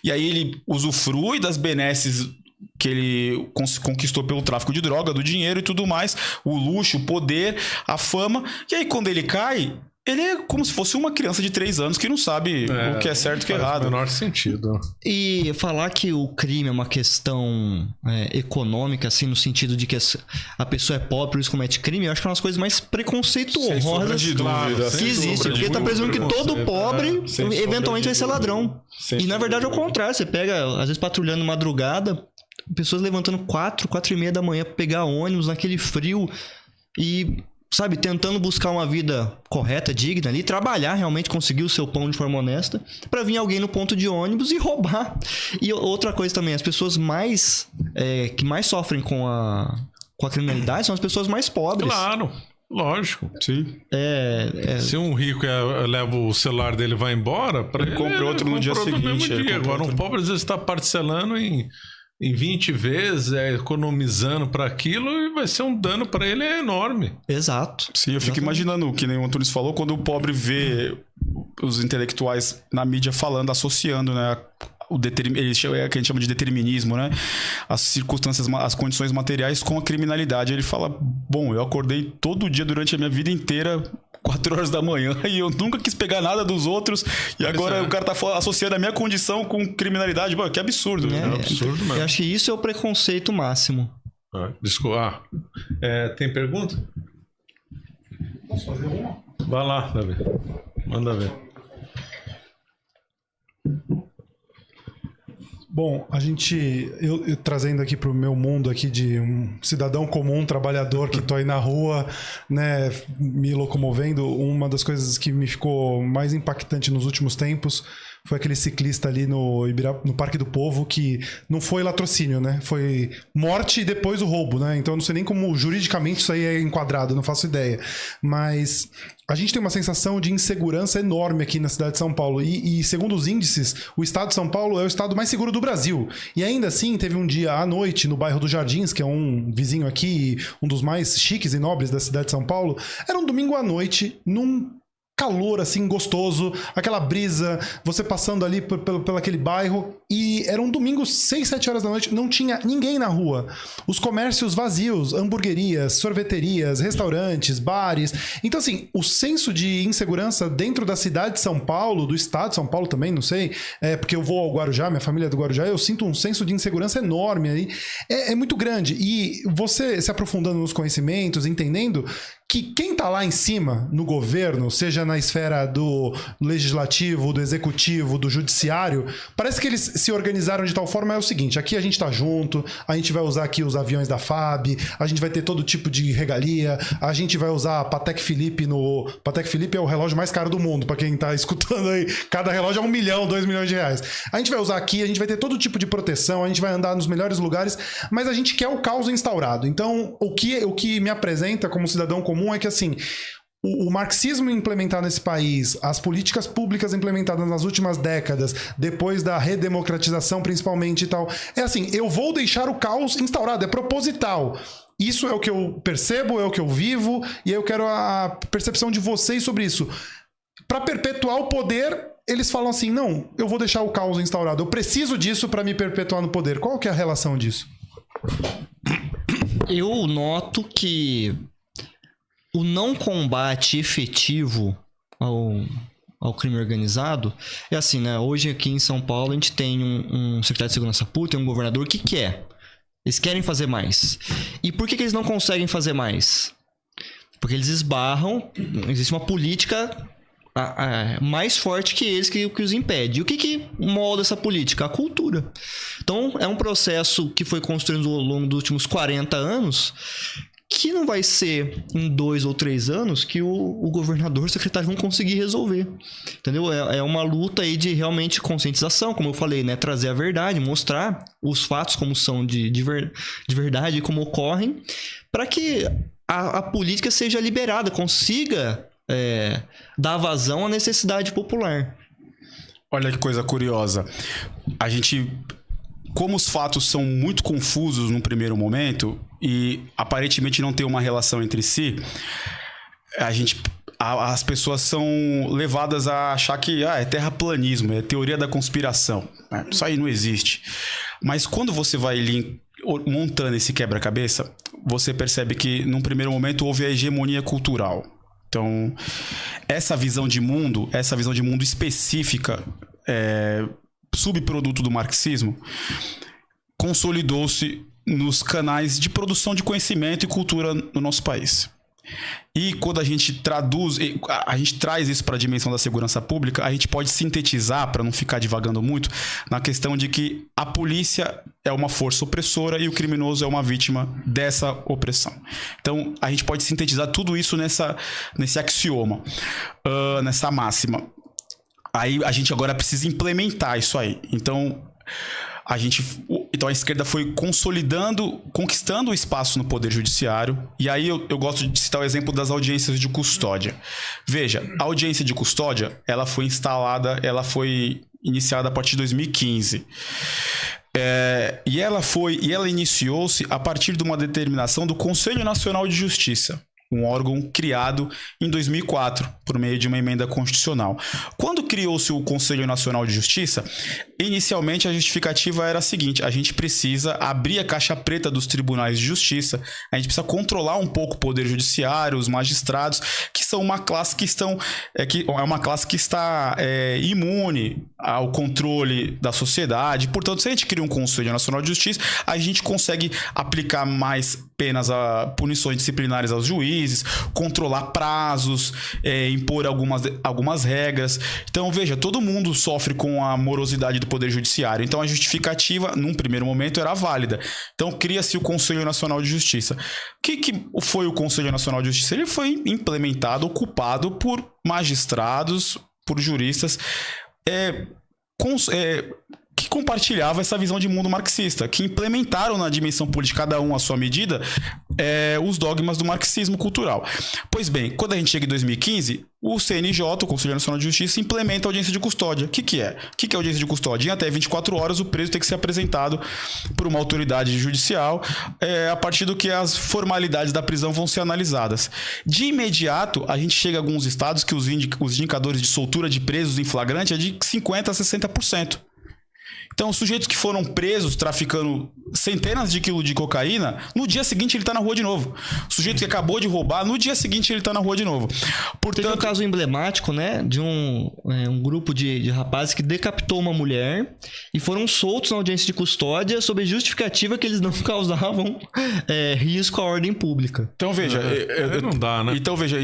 Speaker 1: E aí ele usufrui das benesses que ele conquistou pelo tráfico de droga, do dinheiro e tudo mais, o luxo, o poder, a fama, e aí quando ele cai... Ele é como se fosse uma criança de 3 anos que não sabe o que é certo e o que é errado.
Speaker 2: Faz o menor sentido.
Speaker 3: E falar que o crime é uma questão econômica, assim, no sentido de que a pessoa é pobre, por isso comete crime, eu acho que é uma das coisas mais preconceituosas que existe. Porque tá presumindo que todo pobre eventualmente vai ser ladrão. E na verdade é o contrário. Você pega, às vezes patrulhando madrugada, pessoas levantando 4h30 da manhã pra pegar ônibus naquele frio e... sabe, tentando buscar uma vida correta, digna ali, trabalhar, realmente conseguir o seu pão de forma honesta, pra vir alguém no ponto de ônibus e roubar. E outra coisa também, as pessoas que mais sofrem com a criminalidade são as pessoas mais pobres.
Speaker 2: Claro, lógico.
Speaker 1: Sim.
Speaker 2: Se um rico leva o celular dele e vai embora, para ele
Speaker 1: compra outro no dia
Speaker 2: mesmo
Speaker 1: seguinte,
Speaker 2: dia. Agora, um pobre às vezes está parcelando em 20 vezes, economizando para aquilo, e vai ser um dano para ele enorme.
Speaker 3: Exato.
Speaker 1: Sim, eu fico imaginando, que nem o Antunes falou, quando o pobre vê os intelectuais na mídia falando, associando, né, que a gente chama de determinismo, né? As circunstâncias, as condições materiais com a criminalidade. Ele fala, bom, eu acordei todo dia durante a minha vida inteira, 4 horas da manhã, e eu nunca quis pegar nada dos outros, e agora o cara tá associando a minha condição com criminalidade. Pô, que absurdo.
Speaker 2: É um absurdo mesmo.
Speaker 3: Eu acho que isso é o preconceito máximo.
Speaker 2: Desculpa. Tem pergunta?
Speaker 4: Posso fazer uma?
Speaker 2: Vai lá, Davi. Manda ver.
Speaker 4: Bom, eu trazendo aqui para o meu mundo aqui de um cidadão comum, trabalhador que tô aí na rua, né, me locomovendo, uma das coisas que me ficou mais impactante nos últimos tempos foi aquele ciclista ali no Parque do Povo, que não foi latrocínio, né? Foi morte e depois o roubo, né? Então eu não sei nem como juridicamente isso aí é enquadrado, não faço ideia. Mas a gente tem uma sensação de insegurança enorme aqui na cidade de São Paulo. E segundo os índices, o estado de São Paulo é o estado mais seguro do Brasil. E ainda assim, teve um dia à noite no bairro dos Jardins, que é um vizinho aqui, um dos mais chiques e nobres da cidade de São Paulo. Era um domingo à noite, num calor assim gostoso, aquela brisa, você passando ali pelo aquele bairro, e era um domingo 6, 7 horas da noite, não tinha ninguém na rua, os comércios vazios, hamburguerias, sorveterias, restaurantes, bares. Então assim, o senso de insegurança dentro da cidade de São Paulo, do estado de São Paulo também, não sei, porque eu vou ao Guarujá, minha família é do Guarujá, eu sinto um senso de insegurança enorme aí, é muito grande. E você se aprofundando nos conhecimentos, entendendo que quem tá lá em cima, no governo, seja na esfera do legislativo, do executivo, do judiciário, parece que eles se organizaram de tal forma, é o seguinte, aqui a gente tá junto, a gente vai usar aqui os aviões da FAB, a gente vai ter todo tipo de regalia, a gente vai usar a Patek Philippe Patek Philippe é o relógio mais caro do mundo, pra quem tá escutando aí, cada relógio é 1 milhão, 2 milhões de reais. A gente vai usar aqui, a gente vai ter todo tipo de proteção, a gente vai andar nos melhores lugares, mas a gente quer o caos instaurado. Então, o que me apresenta como cidadão comum é que, assim, o marxismo implementado nesse país, as políticas públicas implementadas nas últimas décadas, depois da redemocratização principalmente e tal, é assim, eu vou deixar o caos instaurado, é proposital. Isso é o que eu percebo, é o que eu vivo, e eu quero a percepção de vocês sobre isso. Para perpetuar o poder, eles falam assim, não, eu vou deixar o caos instaurado, eu preciso disso para me perpetuar no poder. Qual que é a relação disso?
Speaker 3: Eu noto que o não combate efetivo ao crime organizado é assim, né? Hoje aqui em São Paulo a gente tem um secretário de segurança pública, tem um governador que quer. Eles querem fazer mais. E por que eles não conseguem fazer mais? Porque eles esbarram, existe uma política mais forte que eles que os impede. E o que molda essa política? A cultura. Então é um processo que foi construído ao longo dos últimos 40 anos, que não vai ser em 2 ou 3 anos que o governador e o secretário vão conseguir resolver. Entendeu? É uma luta aí de realmente conscientização, como eu falei, né? Trazer a verdade, mostrar os fatos como são de verdade, como ocorrem, para que a política seja liberada, consiga dar vazão à necessidade popular.
Speaker 1: Olha que coisa curiosa. A gente... Como os fatos são muito confusos no primeiro momento e aparentemente não tem uma relação entre si, as pessoas são levadas a achar que é terraplanismo, é teoria da conspiração. Isso aí não existe. Mas quando você vai montando esse quebra-cabeça, você percebe que num primeiro momento houve a hegemonia cultural. Então, essa visão de mundo específica, subproduto do marxismo, consolidou-se nos canais de produção de conhecimento e cultura no nosso país. E quando a gente traz isso para a dimensão da segurança pública, a gente pode sintetizar, para não ficar divagando muito, na questão de que a polícia é uma força opressora e o criminoso é uma vítima dessa opressão. Então, a gente pode sintetizar tudo isso nesse axioma, nessa máxima. Aí a gente agora precisa implementar isso aí. Então a esquerda foi conquistando o espaço no Poder Judiciário. E aí eu gosto de citar o exemplo das audiências de custódia. Veja, a audiência de custódia, ela foi iniciada a partir de 2015. E ela iniciou-se a partir de uma determinação do Conselho Nacional de Justiça, um órgão criado em 2004, por meio de uma emenda constitucional. Quando criou-se o Conselho Nacional de Justiça, inicialmente a justificativa era a seguinte: a gente precisa abrir a caixa preta dos tribunais de justiça, a gente precisa controlar um pouco o poder judiciário, os magistrados, que são uma classe que está imune ao controle da sociedade. Portanto, se a gente cria um Conselho Nacional de Justiça, a gente consegue aplicar mais penas, punições disciplinares aos juízes, controlar prazos, impor algumas regras. Então, veja, todo mundo sofre com a morosidade do Poder Judiciário. Então, a justificativa, num primeiro momento, era válida. Então, cria-se o Conselho Nacional de Justiça. O que foi o Conselho Nacional de Justiça? Ele foi implementado, ocupado por magistrados, por juristas, que compartilhava essa visão de mundo marxista, que implementaram na dimensão política, cada um à sua medida, os dogmas do marxismo cultural. Pois bem, quando a gente chega em 2015, o CNJ, o Conselho Nacional de Justiça, implementa a audiência de custódia. O que é? O que é audiência de custódia? Em até 24 horas, o preso tem que ser apresentado por uma autoridade judicial, a partir do que as formalidades da prisão vão ser analisadas. De imediato, a gente chega a alguns estados que os indicadores de soltura de presos em flagrante é de 50% a 60%. Então, sujeitos que foram presos traficando centenas de quilos de cocaína, no dia seguinte ele está na rua de novo. Sujeito que acabou de roubar, no dia seguinte ele está na rua de novo.
Speaker 3: Portanto, teve um caso emblemático, né, de um grupo de rapazes que decapitou uma mulher e foram soltos na audiência de custódia sob justificativa que eles não causavam risco à ordem pública.
Speaker 1: Então, veja...
Speaker 2: não dá, né?
Speaker 1: Então, veja,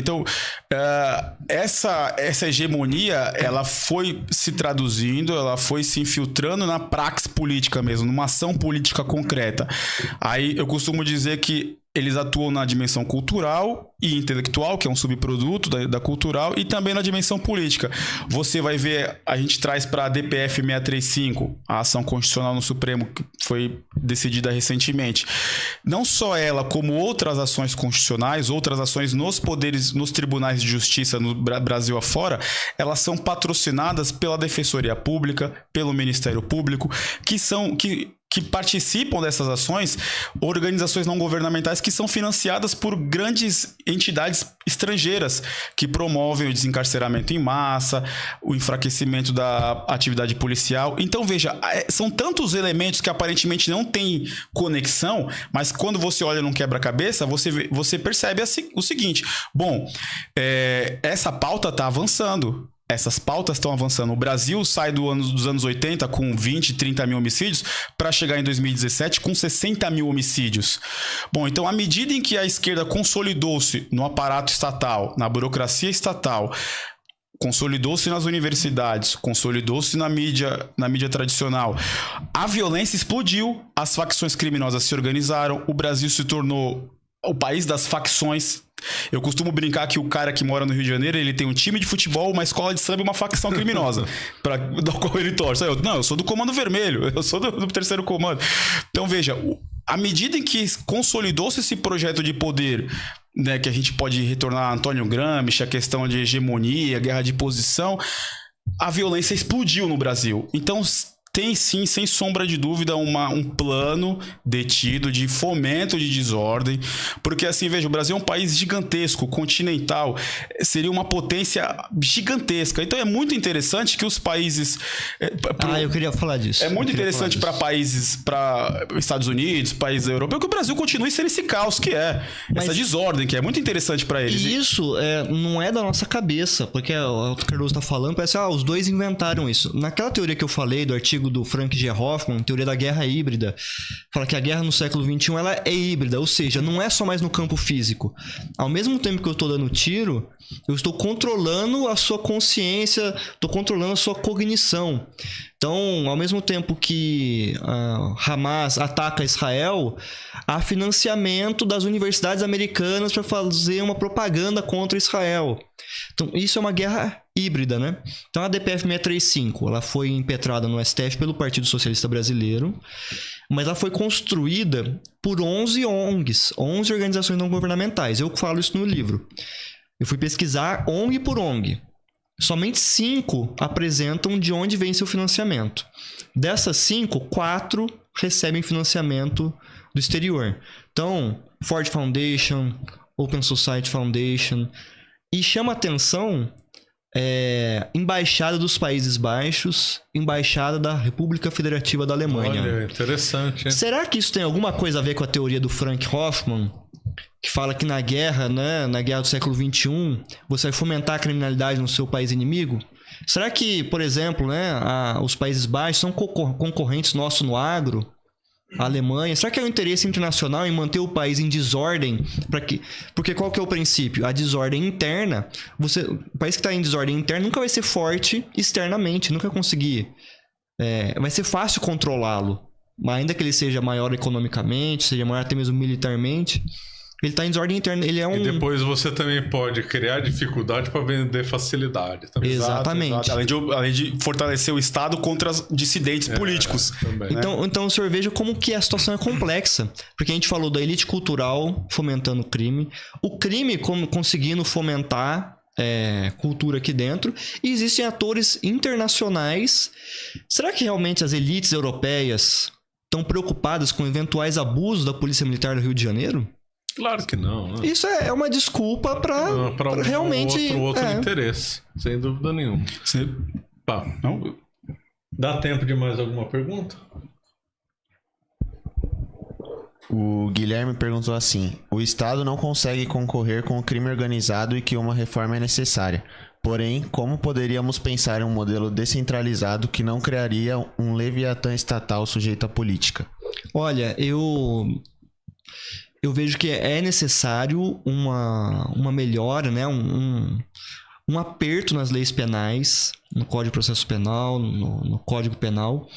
Speaker 1: essa hegemonia, ela foi se traduzindo, ela foi se infiltrando na praxis política mesmo, numa ação política concreta. Aí eu costumo dizer que eles atuam na dimensão cultural e intelectual, que é um subproduto da cultural, e também na dimensão política. Você vai ver, a gente traz para a DPF 635, a ação constitucional no Supremo, que foi decidida recentemente. Não só ela, como outras ações constitucionais, outras ações nos tribunais de justiça no Brasil afora, elas são patrocinadas pela Defensoria Pública, pelo Ministério Público, que participam dessas ações, organizações não governamentais que são financiadas por grandes entidades estrangeiras que promovem o desencarceramento em massa, o enfraquecimento da atividade policial. Então, veja, são tantos elementos que aparentemente não têm conexão, mas quando você olha num quebra-cabeça, você percebe o seguinte: bom, essa pauta está avançando. Essas pautas estão avançando. O Brasil sai dos anos 80 com 20, 30 mil homicídios para chegar em 2017 com 60 mil homicídios. Bom, então à medida em que a esquerda consolidou-se no aparato estatal, na burocracia estatal, consolidou-se nas universidades, consolidou-se na mídia tradicional, a violência explodiu, as facções criminosas se organizaram, o Brasil se tornou o país das facções. Eu costumo brincar que o cara que mora no Rio de Janeiro, ele tem um time de futebol, uma escola de samba e uma facção criminosa da qual ele torce. Eu sou do Comando Vermelho, eu sou do terceiro comando. Então veja, à medida em que consolidou-se esse projeto de poder, né, que a gente pode retornar a Antônio Gramsci, a questão de hegemonia, guerra de posição, a violência explodiu no Brasil. Então tem sim, sem sombra de dúvida, um plano detido de fomento de desordem, porque assim, veja, o Brasil é um país gigantesco, continental, seria uma potência gigantesca, então é muito interessante que os países...
Speaker 3: eu queria falar disso.
Speaker 1: É muito interessante para países, para Estados Unidos, países europeus, que o Brasil continue sendo esse caos que é, essa desordem que é muito interessante para eles.
Speaker 3: E isso não é da nossa cabeça, porque o Cardoso está falando, parece que os dois inventaram isso. Naquela teoria que eu falei do artigo artigo do Frank G. Hoffman, Teoria da Guerra Híbrida, fala que a guerra no século XXI ela é híbrida, ou seja, não é só mais no campo físico. Ao mesmo tempo que eu estou dando tiro, eu estou controlando a sua consciência, estou controlando a sua cognição. Então, ao mesmo tempo que Hamas ataca Israel, há financiamento das universidades americanas para fazer uma propaganda contra Israel. Então, isso é uma guerra híbrida, né? Então, a DPF 635, ela foi impetrada no STF pelo Partido Socialista Brasileiro, mas ela foi construída por 11 ONGs, 11 organizações não governamentais. Eu falo isso no livro. Eu fui pesquisar ONG por ONG. Somente 5 apresentam de onde vem seu financiamento. Dessas 5, 4 recebem financiamento do exterior. Então, Ford Foundation, Open Society Foundation. E chama atenção Embaixada dos Países Baixos, Embaixada da República Federativa da Alemanha.
Speaker 2: Olha, interessante, hein?
Speaker 3: Será que isso tem alguma coisa a ver com a teoria do Frank Hoffman? Que fala que na guerra, né, na guerra do século XXI, você vai fomentar a criminalidade no seu país inimigo? Será que, por exemplo, né, os Países Baixos são concorrentes nossos no agro? A Alemanha? Será que é o interesse internacional em manter o país em desordem? Porque qual que é o princípio? A desordem interna. O país que está em desordem interna nunca vai ser forte externamente, nunca vai conseguir. Vai ser fácil controlá-lo. Ainda que ele seja maior economicamente, seja maior até mesmo militarmente, ele está em desordem interna. Ele é um...
Speaker 2: E depois você também pode criar dificuldade para vender facilidade. Também.
Speaker 3: Exatamente.
Speaker 1: Exato. Além de fortalecer o Estado contra os dissidentes políticos.
Speaker 2: Também.
Speaker 3: Então o senhor veja como que a situação é complexa. Porque a gente falou da elite cultural fomentando o crime. O crime conseguindo fomentar cultura aqui dentro. E existem atores internacionais. Será que realmente as elites europeias estão preocupadas com eventuais abusos da Polícia Militar do Rio de Janeiro?
Speaker 2: Claro que não, né?
Speaker 3: Isso é uma desculpa para realmente...
Speaker 2: outro interesse, sem dúvida nenhuma. Tá.
Speaker 1: Não?
Speaker 2: Dá tempo de mais alguma pergunta?
Speaker 5: O Guilherme perguntou assim: o Estado não consegue concorrer com o crime organizado e que uma reforma é necessária. Porém, como poderíamos pensar em um modelo descentralizado que não criaria um leviatã estatal sujeito à política?
Speaker 3: Olha, eu vejo que é necessário uma melhora, né? Um aperto nas leis penais, no Código de Processo Penal, no Código Penal.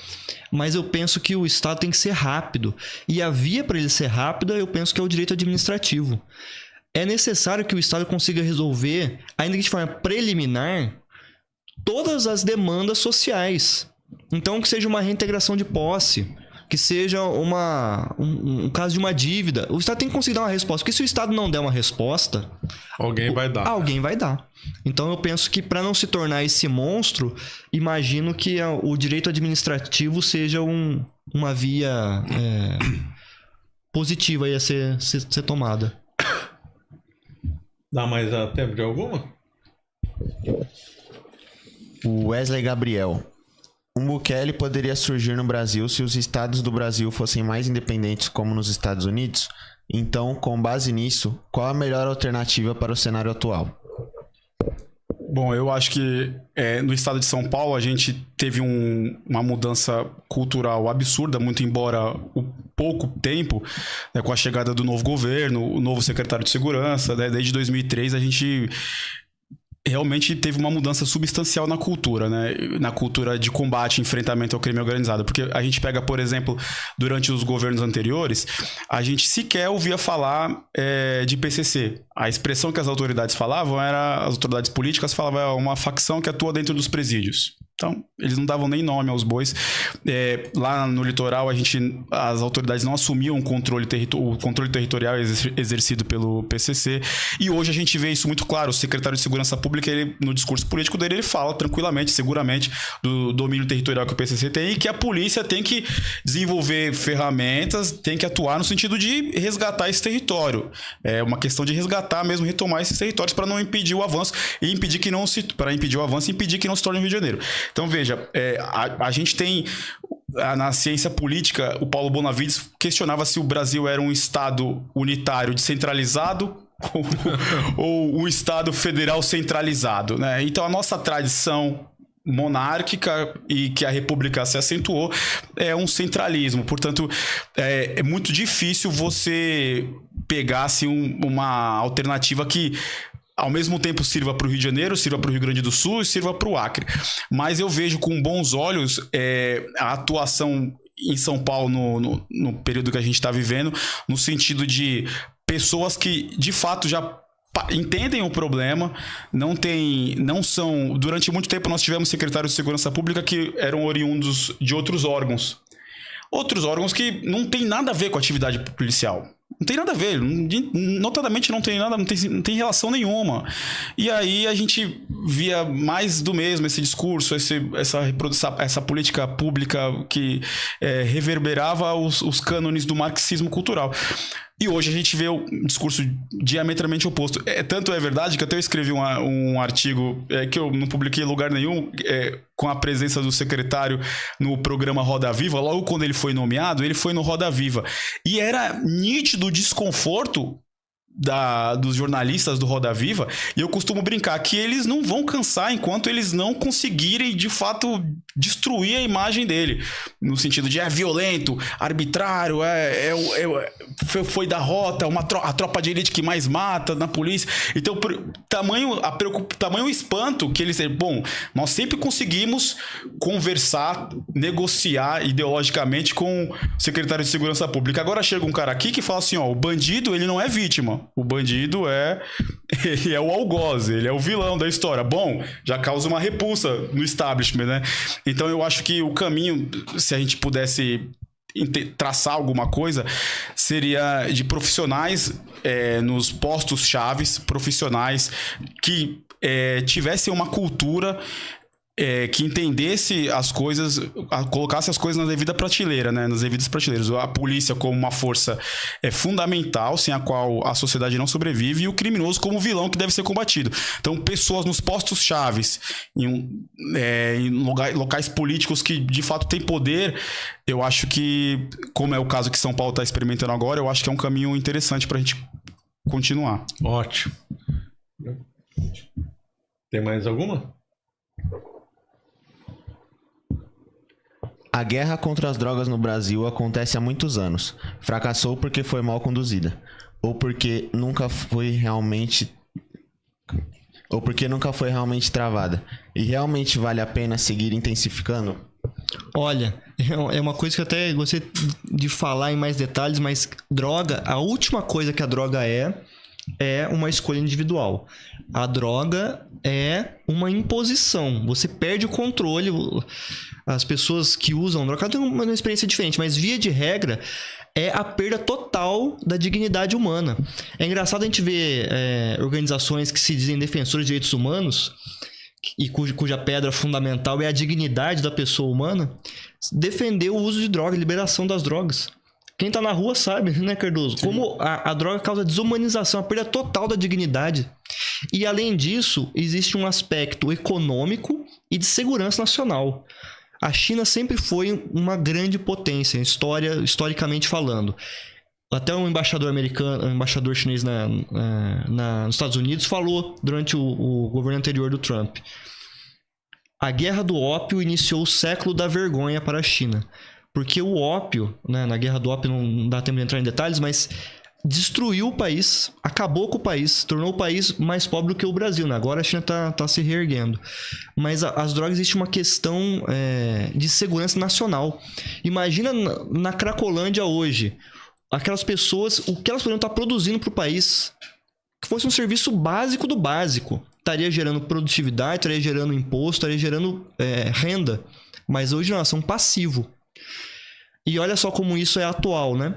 Speaker 3: Mas eu penso que o Estado tem que ser rápido. E a via para ele ser rápida, eu penso que é o direito administrativo. É necessário que o Estado consiga resolver, ainda que de forma preliminar, todas as demandas sociais. Então, que seja uma reintegração de posse, que seja um caso de uma dívida. O Estado tem que conseguir dar uma resposta. Porque se o Estado não der uma resposta...
Speaker 2: Alguém vai dar.
Speaker 3: Alguém vai dar. Então eu penso que para não se tornar esse monstro, imagino que o direito administrativo seja uma via positiva aí a ser tomada.
Speaker 2: Dá mais tempo de alguma?
Speaker 5: O Wesley Gabriel: um Bukele poderia surgir no Brasil se os estados do Brasil fossem mais independentes como nos Estados Unidos? Então, com base nisso, qual a melhor alternativa para o cenário atual?
Speaker 1: Bom, eu acho que no estado de São Paulo a gente teve uma mudança cultural absurda, muito embora o pouco tempo, né, com a chegada do novo governo, o novo secretário de segurança, né, desde 2003 a gente realmente teve uma mudança substancial na cultura, né? Na cultura de combate e enfrentamento ao crime organizado. Porque a gente pega, por exemplo, durante os governos anteriores, a gente sequer ouvia falar de PCC. A expressão que as autoridades falavam as autoridades políticas falavam uma facção que atua dentro dos presídios. Então, eles não davam nem nome aos bois. Lá no litoral, as autoridades não assumiam o controle territorial exercido pelo PCC. E hoje a gente vê isso muito claro. O secretário de Segurança Pública, no discurso político dele, ele fala tranquilamente, seguramente, do domínio territorial que o PCC tem e que a polícia tem que desenvolver ferramentas, tem que atuar no sentido de resgatar esse território. É uma questão de resgatar mesmo, retomar esses territórios para não impedir o avanço e impedir que não se torne o Rio de Janeiro. Então, veja, a gente tem, na ciência política, o Paulo Bonavides questionava se o Brasil era um Estado unitário descentralizado ou um Estado federal centralizado, né? Então, a nossa tradição monárquica e que a república se acentuou, é um centralismo. Portanto, é muito difícil você pegar assim, uma alternativa que ao mesmo tempo sirva para o Rio de Janeiro, sirva para o Rio Grande do Sul e sirva para o Acre. Mas eu vejo com bons olhos a atuação em São Paulo no período que a gente está vivendo, no sentido de pessoas que de fato já entendem o problema, não são... Durante muito tempo nós tivemos secretários de segurança pública que eram oriundos de outros órgãos que não tem nada a ver com a atividade policial. Não tem nada a ver, notadamente não tem relação nenhuma. E aí a gente via mais do mesmo, esse discurso, essa política pública que reverberava os cânones do marxismo cultural. E hoje a gente vê um discurso diametralmente oposto. Tanto é verdade que até eu escrevi um artigo que eu não publiquei em lugar nenhum, com a presença do secretário no programa Roda Viva. Logo quando ele foi nomeado, ele foi no Roda Viva. E era nítido o desconforto dos jornalistas do Roda Viva, e eu costumo brincar que eles não vão cansar enquanto eles não conseguirem de fato destruir a imagem dele, no sentido de violento, arbitrário, foi da rota, a tropa de elite que mais mata na polícia. Então, tamanho espanto que eles... Bom, nós sempre conseguimos conversar, negociar ideologicamente com o secretário de Segurança Pública. Agora chega um cara aqui que fala assim, o bandido, ele não é vítima. O bandido ele é o algoz, ele é o vilão da história. Bom, já causa uma repulsa no establishment, né? Então eu acho que o caminho, se a gente pudesse traçar alguma coisa, seria de profissionais nos postos chaves, profissionais que tivessem uma cultura que entendesse as coisas, colocasse as coisas na devida prateleira, né? Nas devidas prateleiras. A polícia como uma força fundamental, sem a qual a sociedade não sobrevive, e o criminoso como vilão que deve ser combatido. Então, pessoas nos postos chaves, em locais políticos que de fato têm poder, eu acho que, como é o caso que São Paulo está experimentando agora, eu acho que é um caminho interessante para a gente continuar.
Speaker 2: Ótimo. Tem mais alguma?
Speaker 5: A guerra contra as drogas no Brasil acontece há muitos anos. Fracassou porque foi mal conduzida. Ou porque nunca foi realmente travada. E realmente vale a pena seguir intensificando?
Speaker 3: Olha, é uma coisa que eu até gostei de falar em mais detalhes, mas droga, a última coisa que a droga é uma escolha individual. A droga é uma imposição. Você perde o controle. As pessoas que usam droga têm uma experiência diferente, mas via de regra é a perda total da dignidade humana. É engraçado a gente ver organizações que se dizem defensores de direitos humanos e cuja pedra fundamental é a dignidade da pessoa humana, defender o uso de droga, a liberação das drogas. Quem tá na rua sabe, né, Cardoso? Sim. Como a droga causa desumanização, a perda total da dignidade. E, além disso, existe um aspecto econômico e de segurança nacional. A China sempre foi uma grande potência, historicamente falando. Até um embaixador chinês nos Estados Unidos falou durante o governo anterior do Trump. A guerra do ópio iniciou o século da vergonha para a China. Porque o ópio, né, na guerra do ópio não dá tempo de entrar em detalhes, mas destruiu o país, acabou com o país, tornou o país mais pobre do que o Brasil, né? Agora a China tá se reerguendo. Mas as drogas, existe uma questão de segurança nacional. Imagina na Cracolândia hoje, aquelas pessoas, o que elas poderiam estar produzindo para o país, que fosse um serviço básico do básico. Estaria gerando produtividade, estaria gerando imposto, estaria gerando renda. Mas hoje não, elas são passivo. E olha só como isso é atual, né?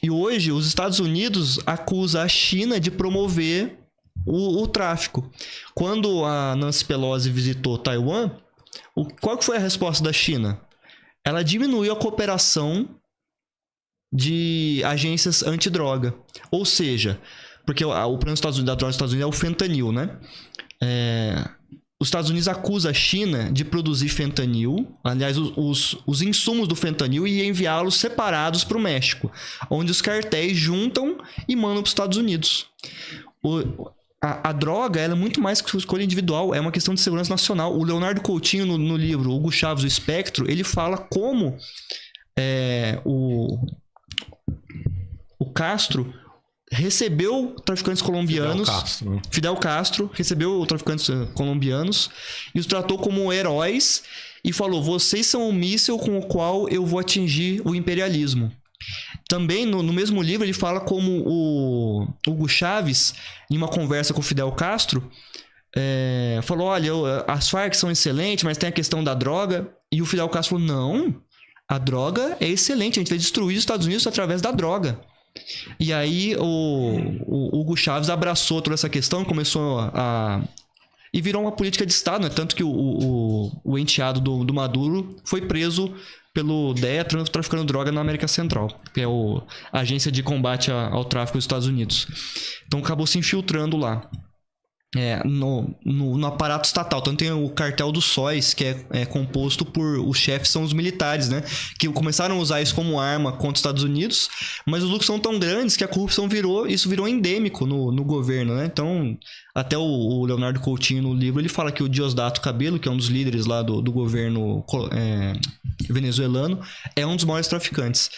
Speaker 3: E hoje os Estados Unidos acusam a China de promover o tráfico. Quando a Nancy Pelosi visitou Taiwan, qual que foi a resposta da China? Ela diminuiu a cooperação de agências antidroga. Ou seja, porque o problema da droga nos Estados Unidos é o fentanil, né? Os Estados Unidos acusam a China de produzir fentanil, aliás, os insumos do fentanil, e enviá-los separados para o México, onde os cartéis juntam e mandam para os Estados Unidos. a droga, ela é muito mais que sua escolha individual, é uma questão de segurança nacional. O Leonardo Coutinho, no livro Hugo Chávez, O Espectro, ele fala como o Castro recebeu traficantes colombianos, Fidel Castro recebeu traficantes colombianos e os tratou como heróis e falou: vocês são um míssil com o qual eu vou atingir o imperialismo. Também no mesmo livro ele fala como o Hugo Chávez, em uma conversa com o Fidel Castro, falou: olha, as Farc são excelentes, mas tem a questão da droga. E o Fidel Castro falou: não, a droga é excelente, a gente vai destruir os Estados Unidos através da droga. E aí o Hugo Chávez abraçou toda essa questão, começou e virou uma política de Estado, né? Tanto que o enteado do Maduro foi preso pelo DEA traficando droga na América Central, que é a Agência de Combate ao Tráfico dos Estados Unidos. Então acabou se infiltrando lá. No aparato estatal. Tanto tem o cartel dos sóis, que é composto por... Os chefes são os militares, né? Que começaram a usar isso como arma contra os Estados Unidos, mas os lucros são tão grandes que a corrupção virou endêmico no governo, né? Então, até o Leonardo Coutinho, no livro, ele fala que o Diosdado Cabello, que é um dos líderes lá do governo venezuelano, é um dos maiores traficantes.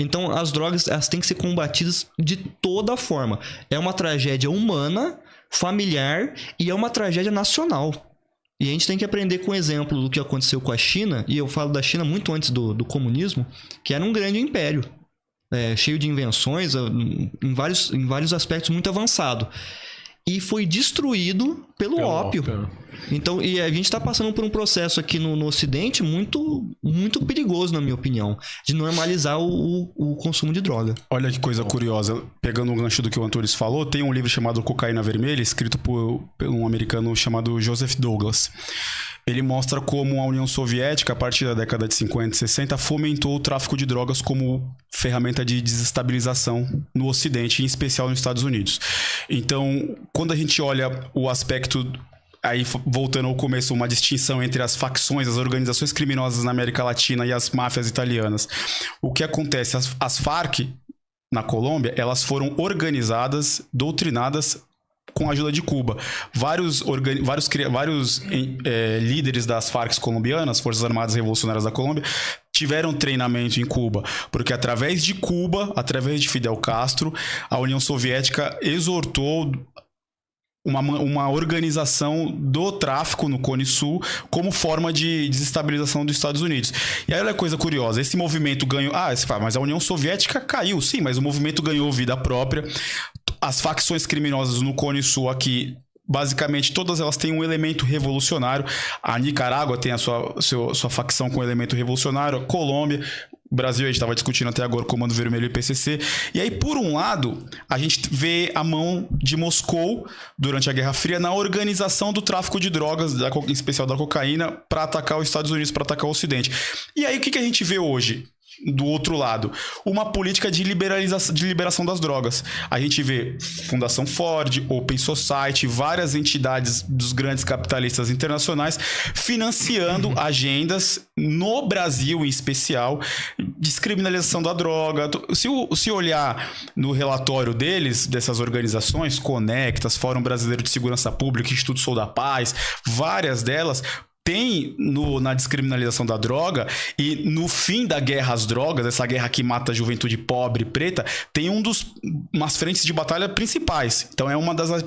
Speaker 3: Então, as drogas, elas têm que ser combatidas de toda forma. É uma tragédia humana, familiar, e é uma tragédia nacional. E a gente tem que aprender com o exemplo do que aconteceu com a China, e eu falo da China muito antes do comunismo, que era um grande império, cheio de invenções, em vários aspectos muito avançado. E foi destruído pelo ópio. Então, e a gente está passando por um processo aqui no Ocidente muito, muito perigoso, na minha opinião, de normalizar o consumo de droga.
Speaker 1: Olha que coisa curiosa. Pegando um gancho do que o Antunes falou, tem um livro chamado Cocaína Vermelha, escrito por um americano chamado Joseph Douglas. Ele mostra como a União Soviética, a partir da década de 50 e 60, fomentou o tráfico de drogas como ferramenta de desestabilização no Ocidente, em especial nos Estados Unidos. Então, quando a gente olha o aspecto... Aí, voltando ao começo, uma distinção entre as facções, as organizações criminosas na América Latina e as máfias italianas. O que acontece? As Farc, na Colômbia, elas foram organizadas, doutrinadas com a ajuda de Cuba. Vários líderes das Farc colombianas, Forças Armadas Revolucionárias da Colômbia, tiveram treinamento em Cuba, porque através de Cuba, através de Fidel Castro, a União Soviética exortou uma organização do tráfico no Cone Sul como forma de desestabilização dos Estados Unidos. E aí olha a coisa curiosa, esse movimento ganhou... você fala, mas a União Soviética caiu. Sim, mas o movimento ganhou vida própria. As facções criminosas no Cone Sul aqui, basicamente todas elas têm um elemento revolucionário. A Nicarágua tem a sua facção com elemento revolucionário, a Colômbia... O Brasil, a gente estava discutindo até agora o Comando Vermelho e o PCC. E aí, por um lado, a gente vê a mão de Moscou, durante a Guerra Fria, na organização do tráfico de drogas, em especial da cocaína, para atacar os Estados Unidos, para atacar o Ocidente. E aí, o que a gente vê hoje? Do outro lado, uma política de liberação das drogas. A gente vê Fundação Ford, Open Society, várias entidades dos grandes capitalistas internacionais financiando agendas no Brasil, em especial, descriminalização da droga. Se olhar no relatório deles, dessas organizações, Conectas, Fórum Brasileiro de Segurança Pública, Instituto Sou da Paz, várias delas tem na descriminalização da droga, e no fim da guerra às drogas, essa guerra que mata a juventude pobre e preta, tem umas frentes de batalha principais. Então é um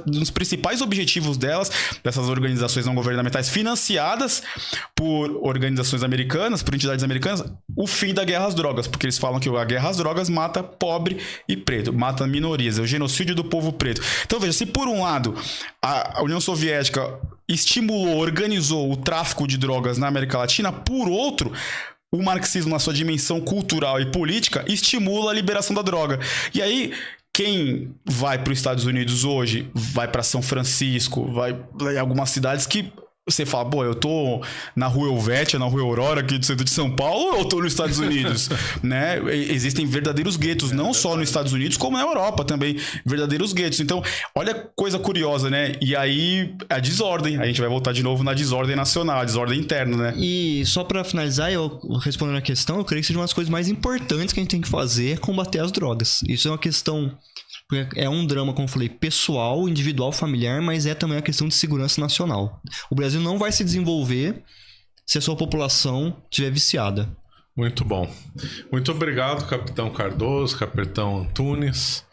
Speaker 1: dos principais objetivos dessas organizações não governamentais financiadas por organizações americanas, por entidades americanas, o fim da guerra às drogas, porque eles falam que a guerra às drogas mata pobre e preto, mata minorias, é o genocídio do povo preto. Então veja, se por um lado a União Soviética estimulou, organizou o tráfico de drogas na América Latina, por outro, o marxismo, na sua dimensão cultural e política, estimula a liberação da droga. E aí, quem vai para os Estados Unidos hoje, vai para São Francisco, vai em algumas cidades que você fala, eu tô na Rua Helvétia, na Rua Aurora, aqui do centro de São Paulo, ou eu tô nos Estados Unidos? Né? Existem verdadeiros guetos, não só nos Estados Unidos, como na Europa também, verdadeiros guetos. Então, olha que coisa curiosa, né? E aí, a desordem, a gente vai voltar de novo na desordem nacional, a desordem interna, né?
Speaker 3: E só pra finalizar, eu respondendo a questão, eu creio que seja uma das coisas mais importantes que a gente tem que fazer é combater as drogas. Isso é uma questão Porque é um drama, como eu falei, pessoal, individual, familiar, mas é também a questão de segurança nacional. O Brasil não vai se desenvolver se a sua população estiver viciada.
Speaker 2: Muito bom. Muito obrigado, Capitão Cardoso, Capitão Antunes.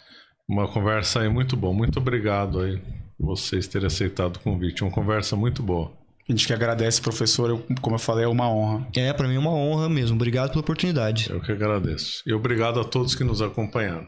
Speaker 2: Uma conversa aí muito boa. Muito obrigado aí por vocês terem aceitado o convite. Uma conversa muito boa.
Speaker 1: A gente que agradece, professor. Como eu falei, é uma honra.
Speaker 3: Pra mim é uma honra mesmo. Obrigado pela oportunidade.
Speaker 2: Eu que agradeço. E obrigado a todos que nos acompanharam.